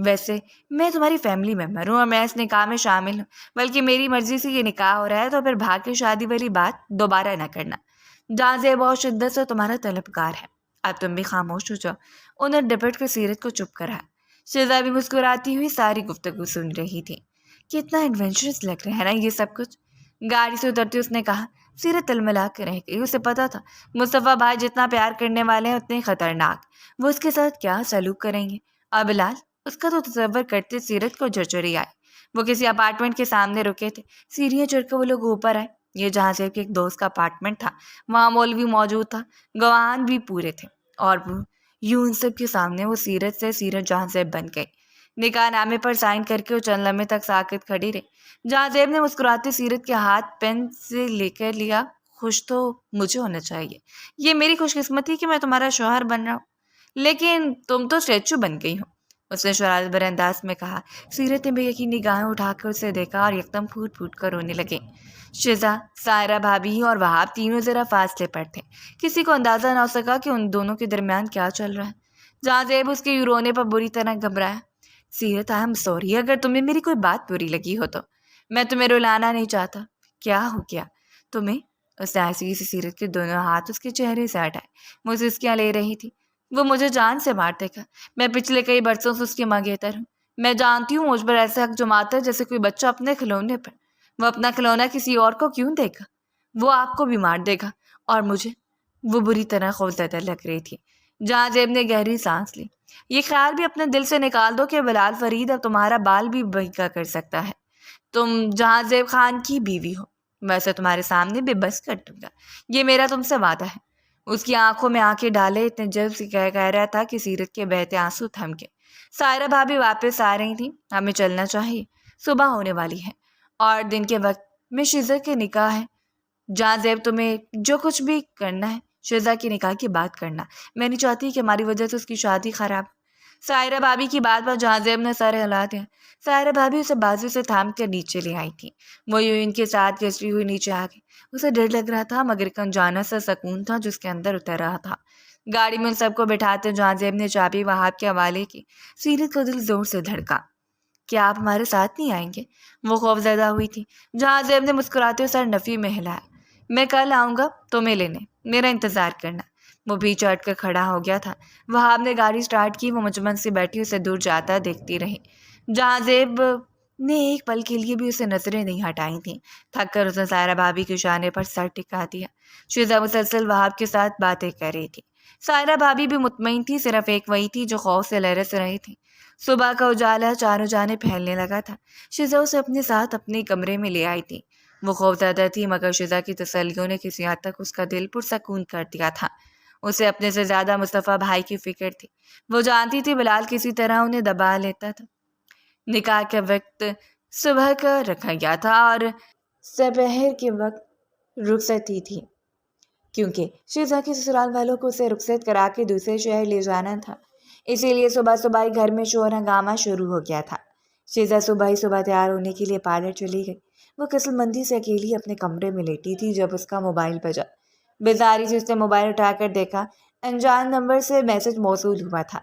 ویسے میں تمہاری فیملی ممبر ہوں اور میں اس نکاح میں شامل ہوں، بلکہ میری مرضی سے یہ نکاح ہو رہا ہے، تو پھر بھاگ کے شادی والی بات دوبارہ نہ کرنا۔ جہاں زیب بہت شدت سے تمہارا طلبگار ہے۔ اب تم بھی خاموش ہو جاؤ۔ انہیں ڈپٹ کر سیرت کو چپ کرا۔ شیزا بھی مسکراتی ہوئی ساری گفتگو سن رہی تھی۔ کتنا ایڈونچرس لگ رہا ہے نا یہ سب کچھ۔ گاڑی سے اترتے اس نے کہا۔ سیرت تلملا کر رہ گئی۔ اسے پتا تھا مصطفیٰ بھائی جتنا پیار کرنے والے ہیں اتنے خطرناک۔ وہ اس کے ساتھ کیا سلوک کریں گے؟ اور بلال، اس کا تو تصور کرتے سیرت کو جھرجھری آئی۔ وہ کسی اپارٹمنٹ کے سامنے رکے تھے۔ سیڑھیاں چڑھ کر وہ لوگ اوپر آئے۔ یہ جہاں زیب کے ایک دوست کا اپارٹمنٹ تھا۔ وہاں مولوی موجود تھا، گواہان بھی پورے تھے، اور یوں ان سب کے سامنے وہ سیرت جہاں زیب بن گئی۔ نکاح نامے پر سائن کر کے وہ چند لمحے تک ساکت کھڑی رہی۔ جہاں زیب نے مسکراتے سیرت کے ہاتھ پین سے لے کر لیا۔ خوش تو مجھے ہونا چاہیے، یہ میری خوش قسمتی کہ میں تمہارا شوہر بن رہا ہوں، لیکن تم تو اسٹیچو بن گئی ہو، اس نے شرارت بھرے انداز میں کہا۔ سیرت نے بے یقینی نگاہیں اٹھا کر اسے دیکھا اور یکدم پھوٹ پھوٹ کر رونے لگے۔ شیزا، سائرہ بھابھی اور وہاب تینوں ذرا فاصلے پر تھے۔ کسی کو اندازہ نہ ہو سکا کہ ان دونوں کے درمیان کیا چل رہا ہے۔ جہاں زیب اس کے یوں رونے پر بری طرح گھبرایا۔ سیرت، آئی ایم سوری اگر تمہیں میری کوئی بات بری لگی ہو تو۔ میں تمہیں رلانا نہیں چاہتا۔ کیا ہو گیا تمہیں؟ اس نے ایسی سی سیرت کے دونوں ہاتھ اس کے چہرے سے ہٹائے۔ وہ سسکیاں لے رہی تھی۔ وہ مجھے جان سے مار دے گا۔ میں پچھلے کئی برسوں سے اس کی منگیتر ہوں۔ میں جانتی ہوں مجھ پر ایسے حق جماتا ہے جیسے کوئی بچہ اپنے کھلونے پر۔ وہ اپنا کھلونا کسی اور کو کیوں دے گا؟ وہ آپ کو بھی مار دے گا، اور مجھے۔ وہ بری طرح خوفزدہ لگ رہی تھی۔ جہاں زیب نے گہری سانس لی۔ یہ خیال بھی اپنے دل سے نکال دو کہ بلال فرید اب تمہارا بال بھی بھیگا کر سکتا ہے۔ تم جہاں زیب خان کی بیوی ہو، ویسے تمہارے سامنے بے بس کر دوں گا، یہ میرا تم سے وعدہ ہے۔ اس کی آنکھوں میں آنکھیں ڈالے اتنے جلد سے کہہ رہا تھا کہ سیرت کے بہتے آنسو تھم گئے۔ سائرہ بھابھی واپس آ رہی تھی۔ ہمیں چلنا چاہیے، صبح ہونے والی ہے اور دن کے وقت میں شیزا کے نکاح ہے۔ جہاں زیب تمہیں جو کچھ بھی کرنا ہے شیزا کے نکاح کی بات کرنا، میں نہیں چاہتی کہ ہماری وجہ سے اس کی شادی خراب۔ سائرہ بھابھی کی بات پر جہاں زیب نے سر ہلا دیا۔ سائرہ بھابھی اسے بازو سے تھام کر نیچے لے آئی تھی۔ وہ یوں ان کے ساتھ گھستی ہوئی نیچے آ گئی۔ اسے ڈر لگ رہا تھا مگر ایک انجانا سا سکون تھا جو اس کے اندر اتر رہا تھا۔ گاڑی میں ان سب کو بٹھاتے جہاں زیب نے چابی وہاب کے حوالے کی۔ سیرت کو دل زور سے دھڑکا۔ کیا آپ ہمارے ساتھ نہیں آئیں گے؟ وہ خوف زدہ ہوئی تھی۔ جہاں زیب نے مسکراتے ہوئے سر نفی میں ہلایا۔ میں کل آؤں گا تمہیں لینے، میرا انتظار کرنا۔ وہ پیچھے ہٹ کر کھڑا ہو گیا تھا۔ وہاب نے گاڑی سٹارٹ کی۔ وہ مجمن سے بیٹھی اسے دور جاتا دیکھتی رہی۔ جہاں زیب نے ایک پل کے لیے بھی اسے نظریں نہیں ہٹائی تھیں۔ تھک کر اس نے سائرہ بھابھی کے شانے پر سر ٹکا دیا۔ شیزا مسلسل وہاب کے ساتھ باتیں کر رہی تھی۔ سائرہ بھابھی بھی مطمئن تھی، صرف ایک وہی تھی جو خوف سے لرز رہی تھی۔ صبح کا اجالا چاروں جانب پھیلنے لگا تھا۔ شیزا اسے اپنے ساتھ اپنے کمرے میں لے آئی تھی۔ وہ خوف زدہ تھی مگر شیزا کی تسلیوں نے کسی حد تک اس کا دل پرسکون کر دیا تھا۔ اسے اپنے سے زیادہ مصطفیٰ بھائی کی فکر تھی۔ وہ جانتی تھی بلال کسی طرح انہیں دبا لیتا تھا۔ نکاح کا وقت صبح کا رکھا گیا تھا اور سپہر کے وقت رخصتی تھی، کیونکہ شیزا کے سسرال والوں کو اسے رخصت کرا کے دوسرے شہر لے جانا تھا۔ اسی لیے صبح صبح ہی گھر میں شور ہنگامہ شروع ہو گیا تھا۔ شیزا صبح تیار ہونے کے لیے پارلر چلی گئی۔ وہ کسل مندی سے اکیلی اپنے کمرے میں لیٹی تھی جب اس کا موبائل بجا۔ بیزاری سے اس نے موبائل اٹھا کر دیکھا۔ انجان نمبر سے میسج موصول ہوا تھا۔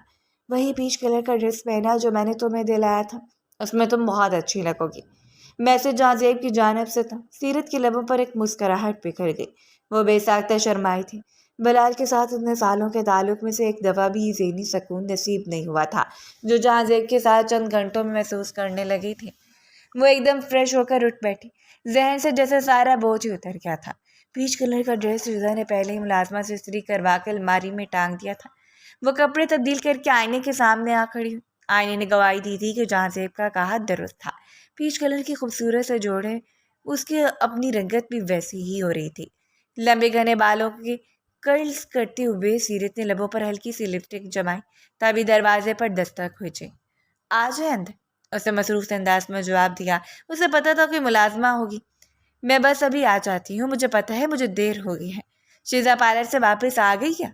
وہی پیچ کلر کا ڈریس پہنا جو میں نے تمہیں دلایا تھا، اس میں تم بہت اچھی لگو گی۔ میسج جہاں زیب کی جانب سے تھا۔ سیرت کے لبوں پر ایک مسکراہٹ بکھر گئی۔ وہ بے ساختہ شرمائی تھی۔ بلال کے ساتھ اتنے سالوں کے تعلق میں سے ایک دفعہ بھی ذہنی سکون نصیب نہیں ہوا تھا جو جہاں زیب کے ساتھ چند گھنٹوں میں محسوس کرنے لگی تھی۔ وہ ایک دم فریش ہو کر اٹھ بیٹھی۔ ذہن سے جیسے سارا بوجھ ہی اتر گیا تھا۔ پیچ کلر کا ڈریس شیزا نے پہلے ہی ملازمہ سے استری کروا کر الماری میں ٹانگ دیا تھا۔ وہ کپڑے تبدیل کر کے آئینے کے سامنے آ کھڑی ہوئی۔ آئینے نے گواہی دی تھی کہ جہاں زیب کا کہا درست تھا۔ پیچ کلر کی خوبصورت سے جوڑے اس کی اپنی رنگت بھی ویسی ہی ہو رہی تھی۔ لمبے گھنے بالوں کے کرلز کرتے ہوئے سیرت نے لبوں پر ہلکی سی لپسٹک جمائی، تبھی دروازے پر دستک ہوئی۔ آ جائے اندر، اسے مصروف انداز میں جواب دیا۔ اسے پتا تھا کہ ملازمہ ہوگی۔ میں بس ابھی آ جاتی ہوں، مجھے پتا ہے مجھے دیر ہو گئی ہے۔ شیزا پارلر سے واپس آ گئی کیا؟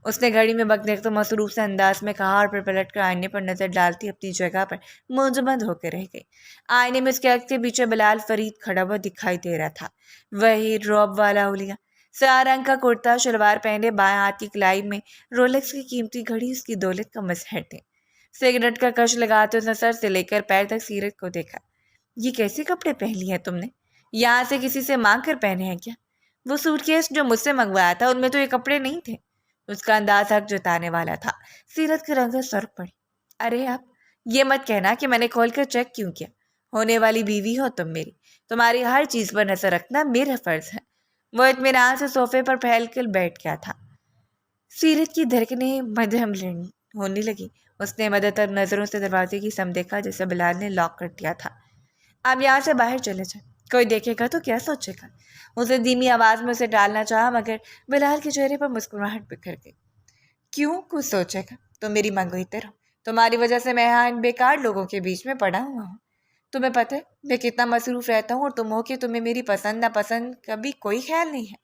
اس نے گھڑی میں وقت دیکھتے مصروف سے انداز میں کہا اور پھر پلٹ کر آئینے پر نظر ڈالتی اپنی جگہ پر منجمد ہو کر رہ گئی۔ آئینے میں اس کے عکس کے پیچھے بلال فرید کھڑا ہوا دکھائی دے رہا تھا۔ وہی رعب والا حلیہ، سیاہ رنگ کا کرتا شلوار پہنے، بائیں ہاتھ کی کلائی میں رولیکس کی قیمتی گھڑی اس کی دولت کا مظہر تھی۔ سگریٹ کا کش لگاتے اس نے سر سے لے کر پیر تک سیرت کو دیکھا۔ یہ کیسے کپڑے پہن لیے ہیں تم نے؟ یہاں سے کسی سے مانگ کر پہنے ہیں کیا؟ وہ سوٹ کیس جو مجھ سے منگوایا تھا ان میں تو یہ کپڑے نہیں تھے۔ اس کا انداز حق جتانے والا تھا۔ سیرت کے رنگ سرخ پڑی۔ ارے آپ یہ مت کہنا کہ میں نے کھول کر چیک کیوں کیا۔ ہونے والی بیوی ہو تم میری، تمہاری ہر چیز پر نظر رکھنا میرا فرض ہے۔ وہ اطمینان سے صوفے پر پھیل کر بیٹھ گیا تھا۔ سیرت کی دھڑکنیں مدھم ہونے لگی۔ اس نے مدد تر نظروں سے دروازے کی سمت دیکھا جسے بلال نے لاک کر دیا تھا۔ اب یہاں سے باہر چلے جائیں، کوئی دیکھے گا تو کیا سوچے گا؟ اسے دھیمی آواز میں اسے ڈالنا چاہا مگر بلال کے چہرے پر مسکراہٹ بکھر گئی۔ کیوں کچھ سوچے گا؟ تم میری منگوئی تر ہو، تمہاری وجہ سے میں یہاں ان بیکار لوگوں کے بیچ میں پڑا ہوا ہوں۔ تمہیں پتہ ہے میں کتنا مصروف رہتا ہوں اور تم ہو کہ تمہیں میری پسند ناپسند کا بھی کوئی خیال نہیں ہے،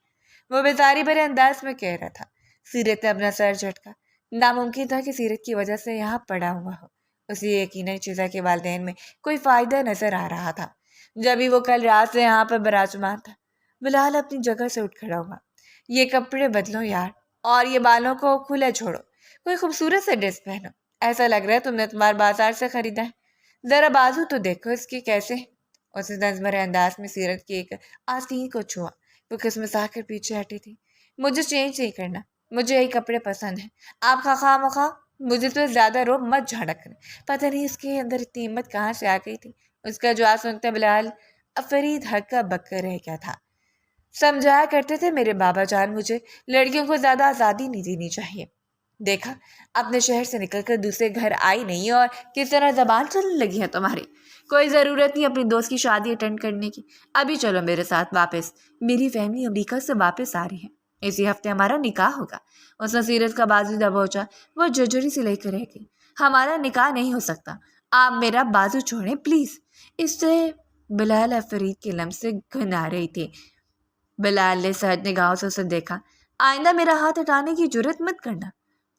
وہ بیزاری بھرے انداز میں کہہ رہا تھا۔ سیرت نے اپنا سر جھٹکا۔ ناممکن تھا کہ سیرت کی وجہ سے یہاں پڑا ہوا ہو۔ اسے یقیناً شیزا کے والدین میں کوئی فائدہ نظر آ رہا تھا، جبھی وہ کل رات سے یہاں پر براجمان تھا۔ بلال اپنی جگہ سے اٹھ کھڑا ہوا۔ یہ کپڑے بدلو یار، اور یہ بالوں کو کھلے چھوڑو، کوئی خوبصورت سے ڈریس پہنو۔ ایسا لگ رہا ہے تم نے تمہارے بازار سے خریدا ہے۔ ذرا بازو تو دیکھو اس کی کیسے۔ اس نے نظمرے انداز میں سیرت کی ایک آستین کو چھوا۔ وہ کسمسا کر پیچھے ہٹی تھی۔ مجھے چینج نہیں کرنا، مجھے یہی کپڑے پسند ہیں۔ آپ خواہ مخواہ مجھے تو زیادہ روب مت جھڑک کریں۔ پتہ نہیں اس کے اندر اتنی ہمت کہاں سے آ گئی تھی۔ اس کا جواب سنتے بلال فرید ہکا بکا رہ گیا تھا۔ سمجھایا کرتے تھے میرے بابا جان مجھے لڑکیوں کو زیادہ آزادی نہیں دینی چاہیے۔ دیکھا اپنے شہر سے نکل کر دوسرے گھر آئی نہیں اور کس طرح زبان چلنے لگی ہے تمہاری۔ کوئی ضرورت نہیں اپنی دوست کی شادی اٹینڈ کرنے کی، ابھی چلو میرے ساتھ واپس، میری فیملی امریکہ سے واپس آ رہی ہے، اسی ہفتے ہمارا نکاح ہوگا۔ اس نے سیرت کا بازو دبوچا، وہ جھرجھری سے لے کر رہ گئی۔ ہمارا نکاح نہیں ہو سکتا، آپ میرا بازو چھوڑیں پلیز۔ اس سے بلال فرید کے لمس سے گن آ رہی تھی۔ بلال نے سہج نگاہوں سے اسے دیکھا۔ آئندہ میرا ہاتھ ہٹانے کی جرت مت کرنا،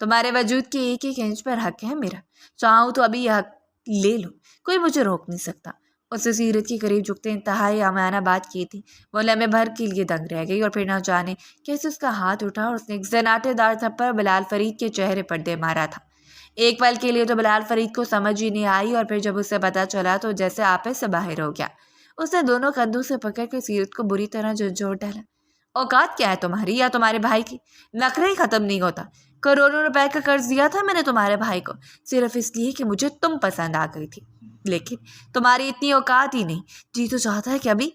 تمہارے وجود کے ایک ایک انچ پر حق ہے میرا، چاہوں تو ابھی یہ حق لے لو، کوئی مجھے روک نہیں سکتا۔ اس سے سیرت کے قریب جھکتے انتہائی عامیانہ بات کی تھی، وہ لمحے بھر کے لیے دنگ رہ گئی، اور پھر نہ جانے کیسے اس کا ہاتھ اٹھا اور اس نے ایک زناٹے دار تھپڑ بلال فرید کے چہرے پر دے مارا تھا۔ ایک پل کے لیے تو بلال فرید کو سمجھ ہی نہیں آئی، اور پھر جب اسے پتا چلا تو جیسے آپے سے باہر ہو گیا۔ اس نے دونوں کندھوں سے پکڑ کر سیرت کو بری طرح جھنجھوڑ ڈالا۔ اوقات کیا ہے تمہاری یا تمہارے بھائی کی؟ نخرے ہی ختم نہیں ہوتا۔ کروڑوں روپے کا قرض دیا تھا میں نے تمہارے بھائی کو، صرف اس لیے کہ مجھے تم پسند آ گئی تھی، لیکن تمہاری اتنی اوقات ہی نہیں۔ جی تو چاہتا ہے کہ ابھی؟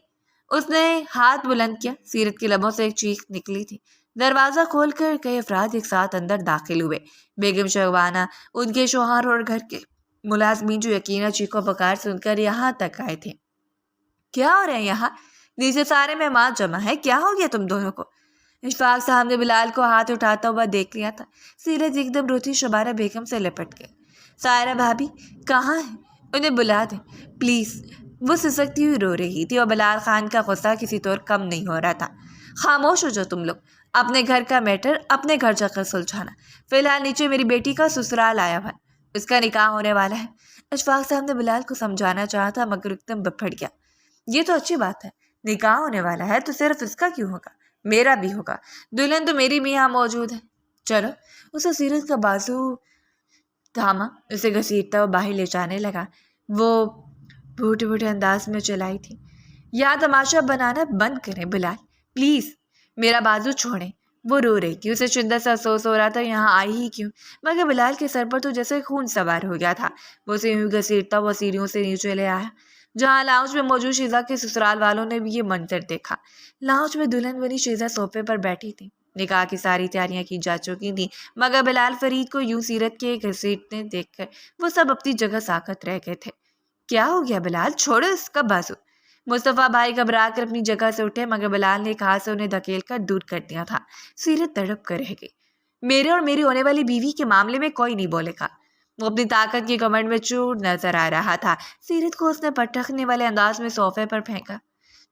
اس نے ہاتھ بلند کیا، سیرت کی لبوں سے ایک چیخ نکلی تھی۔ دروازہ کھول کر کئی افراد ایک ساتھ اندر داخل ہوئے۔ بیگم شہبانہ، ان کے شوہر اور گھر کے ملازمین جو یقینا چیخو پکار سن کر یہاں تک آئے تھے۔ کیا ہو رہے ہیں یہاں؟ نیچے سارے مہمان جمع ہے، کیا ہو گیا تم دونوں کو؟ اشفاق صاحب نے بلال کو ہاتھ اٹھاتا ہوا دیکھ لیا تھا۔ سیرت ایک دم روتی شبانہ بیگم سے لپٹ گئی۔ سائرہ بھابی کہاں ہیں؟ انہیں بلا دیں پلیز۔ وہ سسکتی ہوئی رو رہی تھی، اور بلال خان کا غصہ کسی طور کم نہیں ہو رہا تھا۔ خاموش ہو جو تم لوگ، اپنے گھر کا میٹر اپنے گھر جا کر سلجھانا۔ فی الحال نیچے میری بیٹی کا سسرال آیا ہوا ہے، اس کا نکاح ہونے والا ہے۔ اشفاق صاحب نے بلال کو سمجھانا چاہا تھا، مگر ایک دم بپھڑ گیا۔ یہ تو اچھی بات ہے، نکاح ہونے والا ہے تو صرف اس کا کیوں ہوگا، میرا بھی ہوگا، دلہن تو میری بھی یہاں موجود ہے۔ چلو۔ اسے سیرت کا بازو تھاما، اسے گھسیٹتا ہوا باہر لے جانے لگا۔ وہ بھوٹے بھوٹے انداز میں چلائی تھی۔ یہاں تماشا بنانا بند کریں بلال پلیز، میرا بازو چھوڑیں۔ وہ رو رہی تھی، اسے شدت سے افسوس ہو رہا تھا یہاں آئی ہی کیوں، مگر بلال کے سر پر تو جیسے خون سوار ہو گیا تھا۔ وہ اسے یوں گھسیٹتا ہوا سیڑھیوں سے نیچے لے آیا، جہاں لاؤنج میں موجود شیزا کے سسرال والوں نے بھی یہ منظر دیکھا۔ لاؤنج میں دلہن بنی شیزا صوفے پر بیٹھی تھی، نکاح کی ساری تیاریاں کی جا چکی تھیں، مگر بلال فرید کو یوں سیرت کے گھسیٹنے دیکھ کر وہ سب اپنی جگہ ساکت رہ گئے تھے۔ کیا ہو گیا بلال، چھوڑو اس کا بازو۔ مصطفیٰ بھائی گھبرا کر اپنی جگہ سے اٹھے، مگر بلال نے ایک ہاتھ سے انہیں دھکیل کر دور کر دیا تھا۔ سیرت تڑپ کر رہ گئی۔ میرے اور میری ہونے والی بیوی کے معاملے میں کوئی نہیں بولے گا۔ وہ اپنی طاقت کی کمر میں چور نظر آ رہا تھا۔ سیرت کو اس نے پٹکنے والے انداز میں صوفے پر پھینکا۔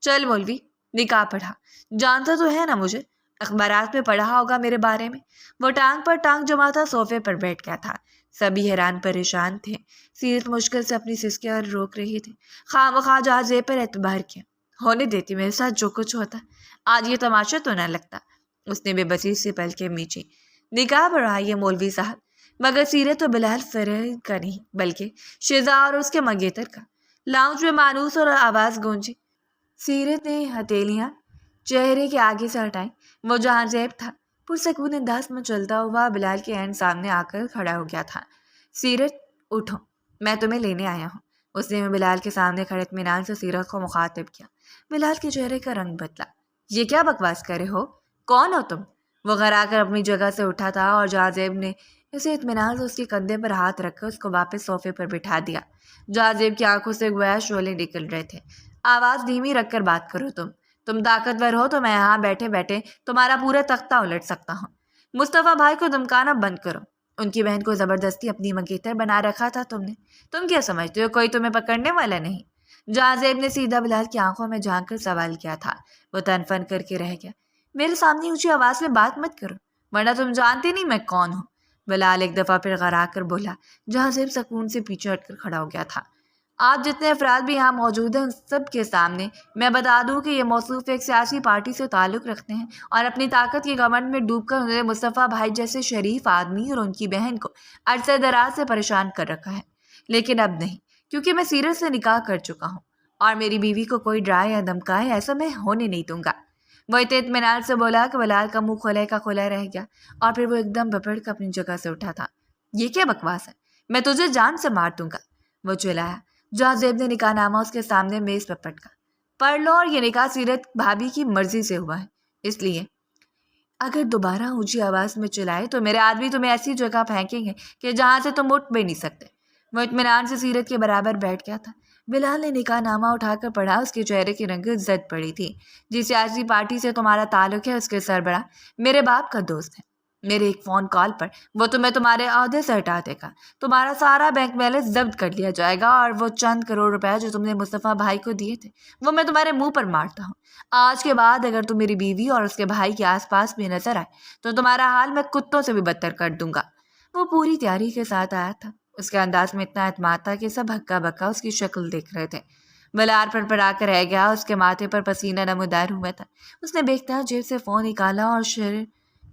چل مولوی، نکاح پڑھا، جانتا تو ہے نا مجھے، اخبارات میں پڑھا ہوگا میرے بارے میں۔ وہ ٹانگ پر ٹانگ جماتا صوفے پر بیٹھ گیا تھا۔ سبھی حیران پریشان تھے۔ سیرت مشکل سے اپنی سسکیاں روک رہی تھی۔ خواہ جہازے پر اعتبار کیا، ہونے دیتی میرے ساتھ جو کچھ ہوتا، آج یہ تماشا تو نہ لگتا۔ اس نے بے بسی سے پلکیں میچی۔ نکاح پڑھا یہ مولوی صاحب، مگر سیرت و بلال فرید کا نہیں بلکہ شیزا اور اس کے منگیتر کا۔ لاؤنج میں مانوس اور آواز گونجی۔ سیرت نے ہتھیلیاں چہرے کے آگے سے ہٹائیں، وہ جہاں زیب تھا پرسکون انداز میں چلتا ہوا بلال کے عین سامنے آ کر کھڑا ہو گیا تھا۔ سیرت اٹھو، میں تمہیں لینے آیا ہوں۔ اس نے بلال کے سامنے کھڑے اطمینان سے سیرت کو مخاطب کیا۔ بلال کے چہرے کا رنگ بدلا۔ یہ کیا بکواس کرے ہو، کون ہو تم؟ وہ گھرا کر اپنی جگہ سے اٹھا تھا، اور جہازیب نے اسے اطمینان سے اس کے کندھے پر ہاتھ رکھ کر اس کو واپس صوفے پر بٹھا دیا۔ جہازیب کی آنکھوں سے گویا شعلے نکل رہے تھے۔ آواز دھیمی رکھ کر بات کرو تم طاقتور ہو تو میں یہاں بیٹھے بیٹھے تمہارا پورا تختہ الٹ سکتا ہوں۔ مصطفیٰ بھائی کو دھمکانا بند کرو، ان کی بہن کو زبردستی اپنی منگیتر بنا رکھا تھا تم نے، تم کیا سمجھتے ہو کوئی تمہیں پکڑنے والا نہیں؟ جہازیب نے سیدھا بلال کی آنکھوں میں جھانک کر سوال کیا تھا۔ وہ تن فن کر کے رہ گیا۔ میرے سامنے اونچی آواز میں بات مت کرو، ورنہ تم جانتے نہیں میں کون ہوں، بلال ایک دفعہ پھر غرا کر بولا۔ جہازیب سکون سے پیچھے ہٹ کر کھڑا ہو گیا تھا۔ آپ جتنے افراد بھی یہاں موجود ہیں ان سب کے سامنے میں بتا دوں کہ یہ موصوف ایک سیاسی پارٹی سے تعلق رکھتے ہیں، اور اپنی طاقت کے گھمنڈ میں ڈوب کر انہوں نے مصطفیٰ بھائی جیسے شریف آدمی اور ان کی بہن کو عرصہ دراز سے پریشان کر رکھا ہے، لیکن اب نہیں، کیونکہ میں سیرت سے نکاح کر چکا ہوں، اور میری بیوی کو کوئی ڈرائے یا دھمکائے ایسا میں ہونے نہیں دوں گا۔ وہ اتنے اطمینان سے بولا کہ بلال کا منہ کھلے کا کھلا رہ گیا، اور پھر وہ ایک دم بپڑ کر اپنی جگہ سے اٹھا تھا۔ یہ کیا بکواس ہے، میں تجھے جان سے مار دوں گا، وہ چلایا۔ جہازیب نے نکاح نامہ اس کے سامنے میز پر پٹکا۔ پڑھ لو، اور یہ نکاح سیرت بھابی کی مرضی سے ہوا ہے، اس لیے اگر دوبارہ اونچی آواز میں چلائے تو میرے آدمی تمہیں ایسی جگہ پھینکیں گے کہ جہاں سے تم اٹھ بھی نہیں سکتے۔ وہ اطمینان سے سیرت کے برابر بیٹھ گیا تھا۔ بلال نے نکاح نامہ اٹھا کر پڑھا۔ اس کے چہرے کی رنگت زد پڑی تھی۔ جس سیاسی پارٹی سے تمہارا تعلق ہے اس کے سربراہ میرے باپ کا دوست ہے۔ میرے ایک فون کال پر وہ تمہیں تمہارے عہدے سے ہٹا دے گا، تمہارا سارا بینک بیلنس ضبط کر لیا جائے گا، اور وہ چند کروڑ روپے جو تم نے مصطفیٰ بھائی کو دیے تھے وہ میں تمہارے منہ پر مارتا ہوں۔ آج کے بعد اگر تم میری بیوی اور اس کے بھائی کے آس پاس بھی نظر آئے تو تمہارا حال میں کتوں سے بھی بدتر کر دوں گا۔ وہ پوری تیاری کے ساتھ آیا تھا۔ اس کے انداز میں اتنا اعتماد تھا کہ سب ہکا بکا اس کی شکل دیکھ رہے تھے۔ بلال پر پڑا کر رہ گیا، اس کے ماتھے پر پسینہ نمودار ہوا تھا۔ اس نے بیختار جیب سے فون نکالا اور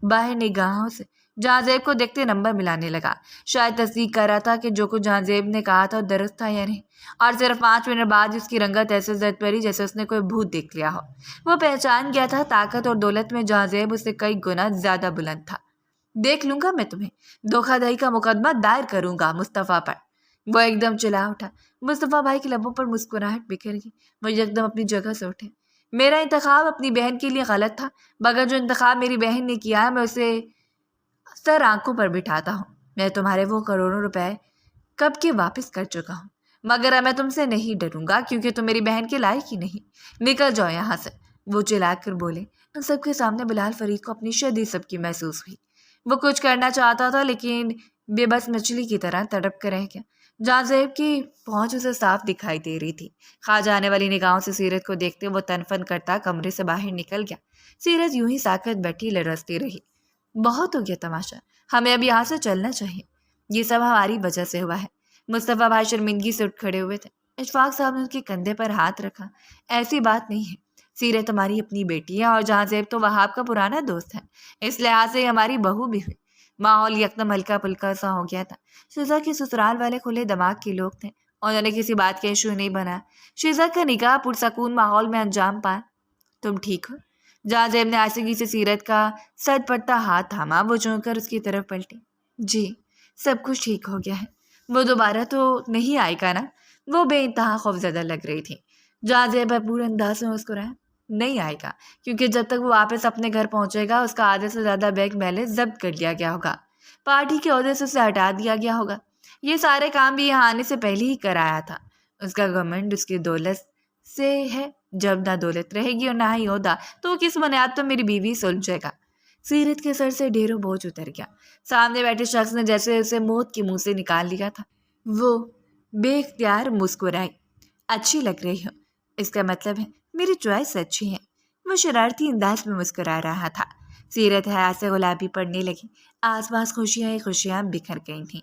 باہر نگاہوں سے جہاں زیب کو دیکھتے نمبر ملانے لگا۔ شاید تصدیق کر رہا تھا کہ جو کچھ جہاں زیب نے کہا تھا درست تھا یا نہیں، اور صرف 5 منٹ بعد اس کی رنگت ایسے زد پڑی جیسے اس نے کوئی بھوت دیکھ لیا ہو۔ وہ پہچان گیا تھا طاقت اور دولت میں جہاں زیب اس سے کئی گنا زیادہ بلند تھا۔ دیکھ لوں گا میں تمہیں، دھوکہ دہی کا مقدمہ دائر کروں گا مصطفیٰ پر۔ وہ ایک دم چلا اٹھا۔ مصطفیٰ بھائی کے لبوں پر مسکراہٹ بکھر گئی۔ وہ یکدم اپنی جگہ سے اٹھے۔ میرا انتخاب اپنی بہن کے لیے غلط تھا، مگر جو انتخاب میری بہن نے کیا ہے میں اسے سر آنکھوں پر بٹھاتا ہوں۔ میں تمہارے وہ کروڑوں روپے کب کے واپس کر چکا ہوں، مگر اب میں تم سے نہیں ڈروں گا کیونکہ تم میری بہن کے لائق ہی نہیں۔ نکل جاؤ یہاں سے، وہ چلا کر بولے۔ ان سب کے سامنے بلال فرید کو اپنی شدید سبکی محسوس ہوئی۔ وہ کچھ کرنا چاہتا تھا لیکن بے بس مچھلی کی طرح تڑپ کر رہ گیا۔ جہاں زیب کی پہنچ اسے صاف دکھائی دے رہی تھی۔ کھا جانے والی نگاہوں سے سیرت کو دیکھتے وہ تن فن کرتا کمرے سے باہر نکل گیا۔ سیرت یوں ہی ساکت بیٹھی لرزتی رہی۔ بہت ہو گیا تماشا، ہمیں اب یہاں سے چلنا چاہیے، یہ سب ہماری وجہ سے ہوا ہے۔ مصطفیٰ بھائی شرمندگی سے اٹھ کھڑے ہوئے تھے۔ اشفاق صاحب نے ان کے کندھے پر ہاتھ رکھا۔ ایسی بات نہیں ہے، سیرت ہماری اپنی بیٹی ہے اور جہاں زیب تو وہاب کا پرانا دوست ہے، اس لحاظ سے ہماری بہو بھی ہوئی۔ ماحول یکدم ہلکا پھلکا سا ہو گیا تھا۔ شیزا کے سسرال والے کھلے دماغ کے لوگ تھے، انہوں نے کسی بات کا ایشو نہیں بنایا۔ شیزا کا نکاح پرسکون ماحول میں انجام پایا۔ تم ٹھیک ہو؟ جہاں زیب نے آہستگی سے سیرت کا سد پڑتا ہاتھ تھاما۔ وہ چونک کر اس کی طرف پلٹی۔ جی سب کچھ ٹھیک ہو گیا ہے، وہ دوبارہ تو نہیں آئے گا نا؟ وہ بے انتہا خوفزدہ لگ رہی تھی۔ جہاں زیب پورے انداز میں مسکرایا۔ نہیں آئے گا کیونکہ جب تک وہ واپس اپنے گھر پہنچے گا اس کا آدھے سے زیادہ بینک بیلنس ضبط کر لیا گیا ہوگا، پارٹی کے عہدے سے اسے ہٹا دیا گیا ہوگا۔ یہ سارے کام بھی یہاں آنے سے پہلے ہی کرایا تھا۔ اس کا گھمنڈ اس کی دولت سے ہے، جب نہ دولت رہے گی اور نہ ہی عہدہ تو وہ کس بنیاد پر میری بیوی سلجھے گا؟ سیرت کے سر سے ڈھیروں بوجھ اتر گیا۔ سامنے بیٹھے شخص نے جیسے اسے موت کے منہ سے نکال لیا تھا۔ وہ بے اختیار مسکرائی۔ اچھی لگ رہی ہو، اس کا مطلب ہے میری چوائس اچھی ہے۔ وہ شرارتی انداز میں مسکرا رہا تھا۔ سیرت حیا سے گلابی پڑنے لگی۔ آس پاس خوشیاں ہی خوشیاں بکھر گئی تھیں۔